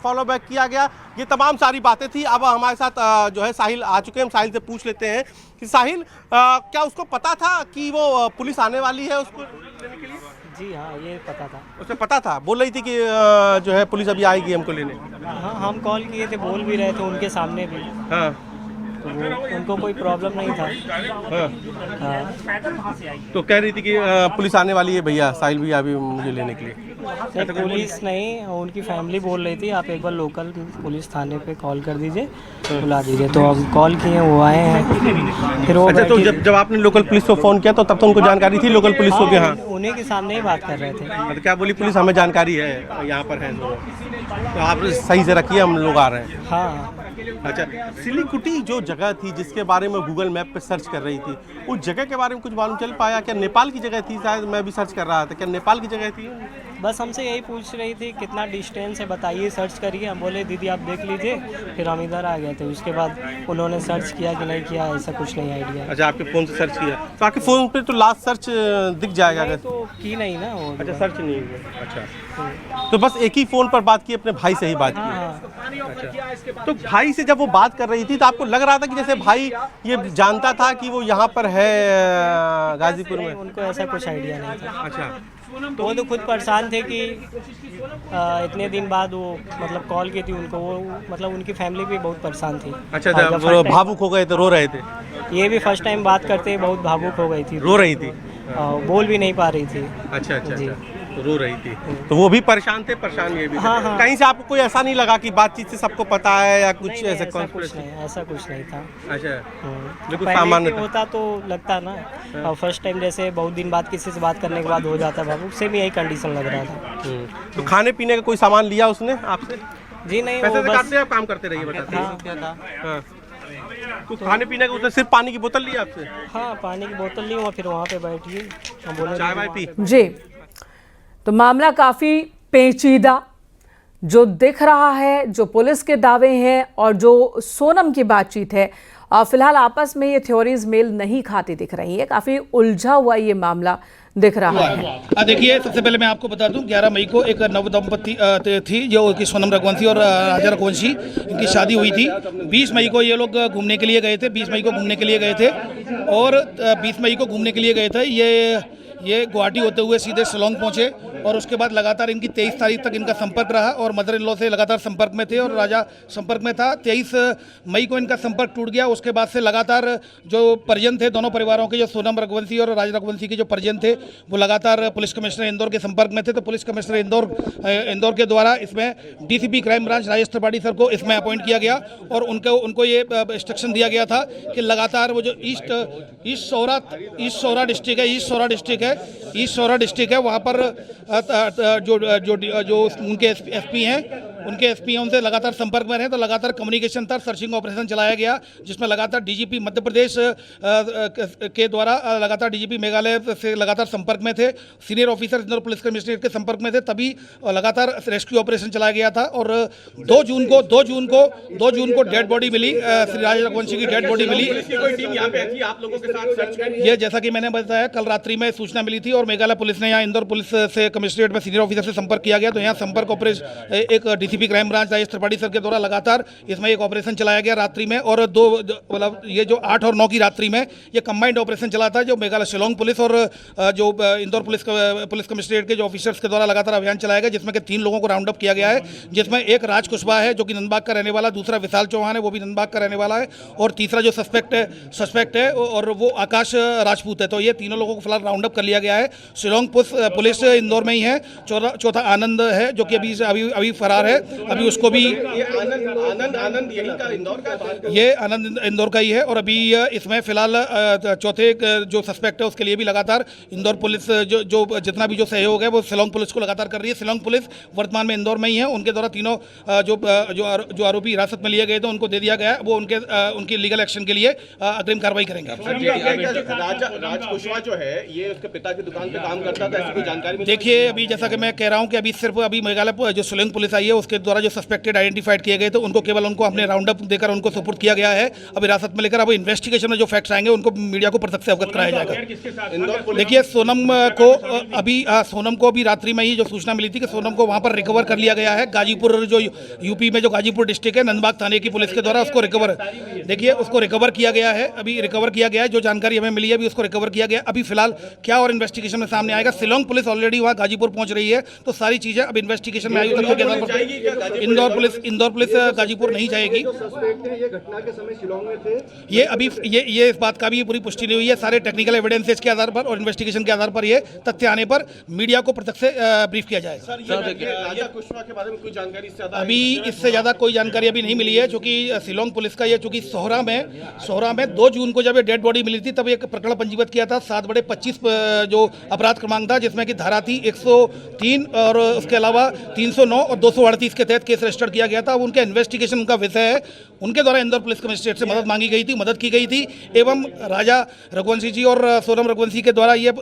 फॉलो बैक किया गया? ये तमाम सारी बातें थी। अब हमारे साथ जो है साहिल आ चुके हैं, हम साहिल से पूछ लेते हैं कि साहिल, क्या उसको पता था कि वो पुलिस आने वाली है उसको लेने के लिए? जी हाँ, ये पता था। उसे पता था, बोल रही थी कि जो है पुलिस अभी आएगी हमको लेने। हाँ, हम कॉल किए थे, बोल भी रहे थे उनके सामने भी। हाँ, तो उनको कोई प्रॉब्लम नहीं था। हाँ। तो कह रही थी कि पुलिस आने वाली है भैया, साहिल भैया अभी मुझे लेने के लिए। नहीं, पुलिस नहीं, उनकी फैमिली बोल रही थी आप एक बार लोकल पुलिस थाने पे कॉल कर दीजिए, बुला दीजिए। तो अब कॉल किए, वो आए हैं। फिर वो अच्छा, तो जब आपने लोकल पुलिस को फ़ोन किया तो तब तो उनको जानकारी थी लोकल पुलिस को कि हाँ, उन्हीं के सामने ही बात कर रहे थे। तो क्या बोली पुलिस, हमें जानकारी है यहाँ पर है, तो आप सही से रखिए, हम लोग आ रहे हैं। हाँ। अच्छा, सिलीगुड़ी जो जगह थी जिसके बारे में गूगल मैप पे सर्च कर रही थी, उस जगह के बारे में कुछ मालूम चल पाया? क्या नेपाल की जगह थी? शायद मैं भी सर्च कर रहा था, क्या नेपाल की जगह थी? बस हमसे यही पूछ रही थी कितना डिस्टेंस है बताइए, सर्च करिए। हम बोले दीदी आप देख लीजिए, फिर हम इधर आ गए थे। उसके बाद उन्होंने सर्च किया कि नहीं किया, ऐसा कुछ नहीं आइडिया। अच्छा, आपके फ़ोन से सर्च किया, तो आपके फ़ोन पे तो लास्ट सर्च दिख जाएगा अगर तो की नहीं ना वो। अच्छा, सर्च नहीं हुआ। अच्छा, तो बस एक ही फ़ोन पर बात की, अपने भाई से ही बात की। अच्छा, तो भाई से जब वो बात कर रही थी तो आपको लग रहा था कि जैसे भाई ये जानता था कि वो यहाँ पर है गाजीपुर में? उनको ऐसा कुछ आइडिया नहीं था। अच्छा, तो वो तो खुद परेशान थे कि इतने दिन बाद वो मतलब कॉल की थी उनको, वो मतलब उनकी फैमिली भी बहुत परेशान थी। अच्छा, भावुक हो गए थे, रो रहे थे? ये भी फर्स्ट टाइम बात करते बहुत भावुक हो गई थी, रो रही थी, बोल भी नहीं पा रही थी। अच्छा अच्छा अच्छा, तो रो रही थी, तो वो भी परेशान थे, परेशान ये भी थे। हाँ, हाँ। कहीं से आपको कोई ऐसा नहीं लगा कि बातचीत से सबको पता है या कुछ ऐसा? ऐसा कुछ नहीं था। अच्छा, बिल्कुल सामान्य होता तो लगता ना, और फर्स्ट टाइम जैसे बहुत दिन बाद किसी से बात करने के बाद हो जाता बाबू, सेम यही कंडीशन लग रहा था। तो खाने पीने का कोई सामान लिया उसने आपसे? जी नहीं, पैसे वो काटते आप काम करते रहिए, बताते हैं। तो खाने पीने का उसने सिर्फ पानी की बोतल ली आपसे? हाँ, पानी की बोतल ली, और फिर वहाँ पे बैठिए, हम बोले चाय वाय पी? जी, तो मामला काफ़ी पेचीदा जो दिख रहा है, जो पुलिस के दावे हैं और जो सोनम की बातचीत है, फिलहाल आपस में ये थ्योरीज मेल नहीं खाती दिख रही है। काफ़ी उलझा हुआ ये मामला दिख रहा है। देखिए, सबसे पहले मैं आपको बता दूं, 11 मई को एक नव दंपति थी जो कि सोनम रघुवंशी और राजा रघुवंशी, इनकी शादी हुई थी। 20 मई को ये लोग घूमने के लिए गए थे, 20 मई को घूमने के लिए गए थे, और 20 मई को घूमने के लिए गए थे। ये गुवाहाटी होते हुए सीधे शिलोंग पहुंचे, और उसके बाद लगातार इनकी 23 तारीख तक इनका संपर्क रहा, और मदर इन लॉ से लगातार संपर्क में थे और राजा संपर्क में था। 23 मई को इनका संपर्क टूट गया। उसके बाद से लगातार जो परिजन थे दोनों परिवारों के, जो सोनम रघुवंशी और राजा रघुवंशी के जो परिजन थे, वो लगातार पुलिस कमिश्नर इंदौर के संपर्क में थे। तो पुलिस कमिश्नर इंदौर के द्वारा इसमें DCP crime branch Rajesh Tripathi sir को इसमें अपॉइंट किया गया, और उनको ये इंस्ट्रक्शन दिया गया था कि लगातार वो जो ईस्ट सौरा डिस्ट्रिक्ट है वहाँ पर जो उनके एसपी हैं उनसे लगातार संपर्क में रहे। तो लगातार कम्युनिकेशन था, सर्चिंग ऑपरेशन चलाया गया, जिसमें लगातार डीजीपी मध्य प्रदेश के द्वारा लगातार डीजीपी मेघालय से लगातार संपर्क में थे, senior officer Indore police commissionerate के संपर्क में थे, तभी लगातार रेस्क्यू ऑपरेशन चलाया गया था। और 2 जून को डेड बॉडी मिली, श्री राजा रघुवंशी की डेड बॉडी मिली। ये जैसा कि मैंने बताया, कल रात्रि में सूचना मिली थी, और मेघालय पुलिस ने यहाँ इंदौर पुलिस से कमिश्नरेट में सीनियर ऑफिसर से संपर्क किया गया। तो यहाँ संपर्क ऑपरेशन एक DCP crime branch Rajesh Tripathi sir के द्वारा लगातार इसमें एक ऑपरेशन चलाया गया रात्रि में, और मतलब ये जो 8 और 9 की रात्रि में ये कंबाइंड ऑपरेशन चला था, जो मेघालय शिलोंग पुलिस और जो इंदौर पुलिस कमिश्नरेट के जो ऑफिसर्स के द्वारा लगातार अभियान चलाया गया, जिसमें कि 3 लोगों को राउंड अप किया गया है, जिसमें एक राज कुशवाहा है जो कि नंदबाग का रहने वाला, दूसरा विशाल चौहान है वो भी नंदबाग का रहने वाला है, और तीसरा जो सस्पेक्ट है और वो आकाश राजपूत है। तो ये तीनों लोगों को फिलहाल राउंड अप कर लिया गया है। शिलोंग पुलिस इंदौर में ही है। चौथा आनंद है जो कि अभी फरार है, अभी उसको भी आनंद यही का इंदौर का, ये आनंद इंदौर का ही है। और अभी इसमें फिलहाल चौथे जो सस्पेक्ट है उसके लिए भी लगातार इंदौर पुलिस जो जितना भी जो सहयोग है वो शिलोंग पुलिस को लगातार कर रही है। शिलोंग पुलिस वर्तमान में इंदौर में ही है। उनके द्वारा तीनों जो आरोपी हिरासत में लिए गए थे उनको दे दिया गया है, वो उनके लीगल एक्शन के लिए अग्रिम कार्रवाई करेंगे। राज कुशवाहा जो है ये उसके पिता की दुकान पे काम करता था, ऐसी कोई जानकारी? देखिए, अभी जैसा कि मैं कह रहा हूँ कि अभी सिर्फ मेघालय जो शिलोंग पुलिस आई है उसके द्वारा जो सस्पेक्टेड आइडेंटिफाइड किए गए थे उनको केवल उनको हमने राउंड अप देकर उनको सुपुर्द किया गया है। अब हिरासत में लेकर अब इन्वेस्टिगेशन में जो फैक्ट्स आएंगे उनको मीडिया को प्रत्यक्ष से अवगत कराया जाएगा। देखिए सोनम को अभी रात्रि में ही जो सूचना मिली थी कि सोनम को वहाँ पर रिकवर कर लिया गया है। गाजीपुर जो यूपी में जो गाजीपुर डिस्ट्रिक्ट है, नंदबाग थाने की पुलिस के द्वारा उसको रिकवर किया गया है। अभी रिकवर किया गया है, जो जानकारी हमें मिली है अभी उसको रिकवर किया गया। अभी फिलहाल क्या और इन्वेस्टिगेशन में सामने आएगा। शिलोंग पुलिस ऑलरेडी वहाँ गाजीपुर पहुंच रही है, तो सारी चीजें अब इन्वेस्टिगेशन में आएगी। इंदौर पुलिस गाजीपुर नहीं जाएगी। ये अभी ये इस बात का भी पूरी पुष्टि नहीं हुई है। सारे टेक्निकल एविडेंसेस के आधार पर और इन्वेस्टिगेशन के आधार पर ये तथ्य आने पर मीडिया को प्रत्यक्ष से ब्रीफ किया जाएगा। अभी इससे ज्यादा कोई जानकारी अभी नहीं मिली है, क्योंकि शिलोंग पुलिस का ये चूंकि सोहरा में 2 जून को जब ये डेड बॉडी मिली थी तब एक प्रकरण पंजीबद्ध किया था 7/25 जो अपराध क्रमांक था, जिसमें कि धारा थी 103 और उसके अलावा 309 और 238 के तहत केस रजिस्टर्ड किया गया था। अब उनका इन्वेस्टिगेशन उनका विषय है। उनके द्वारा इंदौर पुलिस कमिश्नरेट से मदद मांगी गई थी, मदद की गई थी एवं राजा रघुवंशी जी और सोनम रघुवंशी के द्वारा ये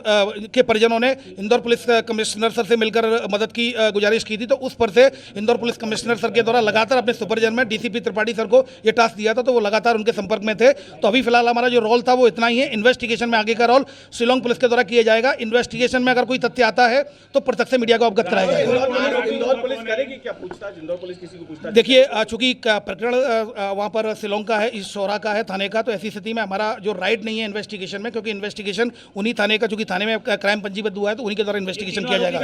के परिजनों ने इंदौर पुलिस कमिश्नर सर से मिलकर मदद की गुजारिश की थी। तो उस पर से इंदौर पुलिस कमिश्नर सर के द्वारा लगातार अपने सुपरविजन में डीसीपी त्रिपाठी सर को ये टास्क दिया था, तो वो लगातार उनके संपर्क में थे। तो अभी फिलहाल हमारा जो रोल था वो इतना ही है। इन्वेस्टिगेशन में आगे का रोल शिलोंग पुलिस के द्वारा किया जाएगा। इन्वेस्टिगेशन में अगर कोई तथ्य आता है तो प्रत्यक्ष से मीडिया को अवगत कराया जाएगा। इंदौर पुलिस करेगी क्या पूछताछ? इंदौर पुलिस किसी को पूछताछ? देखिए चूंकि प्रकरण वहाँ पर शिलोंग का है, इस शोरा का है, थाने का, तो ऐसी स्थिति में हमारा जो राइट नहीं है इन्वेस्टिगेशन में, क्योंकि इन्वेस्टिगेशन उन्हीं थाने का, चूंकि थाने में क्राइम पंजीबद्ध हुआ है तो उन्हीं के द्वारा इन्वेस्टिगेशन किया जाएगा।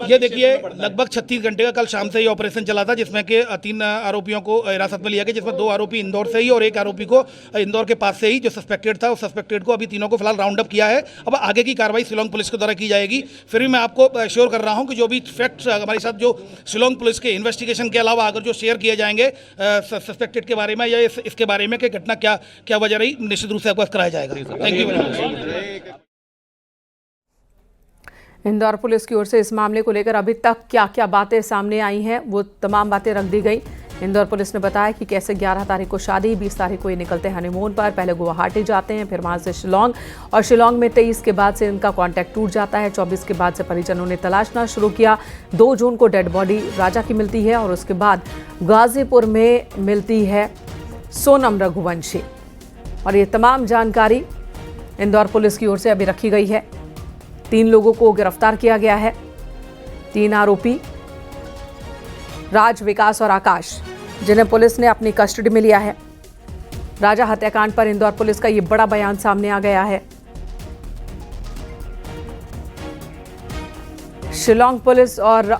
ये देखिए लगभग 36 घंटे का कल शाम से ये ऑपरेशन चला था, जिसमें के 3 आरोपियों को हिरासत में लिया गया, जिसमें 2 आरोपी इंदौर से ही और 1 आरोपी को इंदौर के पास से ही जो सस्पेक्टेड था, उस सस्पेक्टेड को अभी तीनों को फिलहाल राउंड अप किया है। अब आगे की कार्रवाई शिलोंग पुलिस के द्वारा की जाएगी। फिर भी मैं आपको श्योर कर रहा हूं कि जो भी फैक्ट्स हमारे साथ जो शिलोंग पुलिस के इन्वेस्टिगेशन के अलावा अगर जो शेयर किए जाएंगे सस्पेक्टेड के बारे में या इसके बारे में कि घटना क्या वजह रही, निश्चित रूप से आपको कराया जाएगा। Thank you very much. Indore police की ओर से इस मामले को लेकर अभी तक क्या बातें सामने आई हैं वो तमाम बातें रख दी गई। इंदौर पुलिस ने बताया कि कैसे 11 तारीख को शादी, 20 तारीख को ये निकलते हैं हनीमून पर, पहले गुवाहाटी जाते हैं, फिर वहाँ से शिलोंग, और शिलोंग में 23 के बाद से इनका कांटेक्ट टूट जाता है। 24 के बाद से परिजनों ने तलाशना शुरू किया। 2 जून को डेड बॉडी राजा की मिलती है और उसके बाद गाजीपुर में मिलती है सोनम रघुवंशी। और ये तमाम जानकारी इंदौर पुलिस की ओर से अभी रखी गई है। 3 लोगों को गिरफ्तार किया गया है। 3 आरोपी राज, विकास और आकाश, जिन्हें पुलिस ने अपनी कस्टडी में लिया है। राजा हत्याकांड पर इंदौर पुलिस का ये बड़ा बयान सामने आ गया है। शिलोंग पुलिस और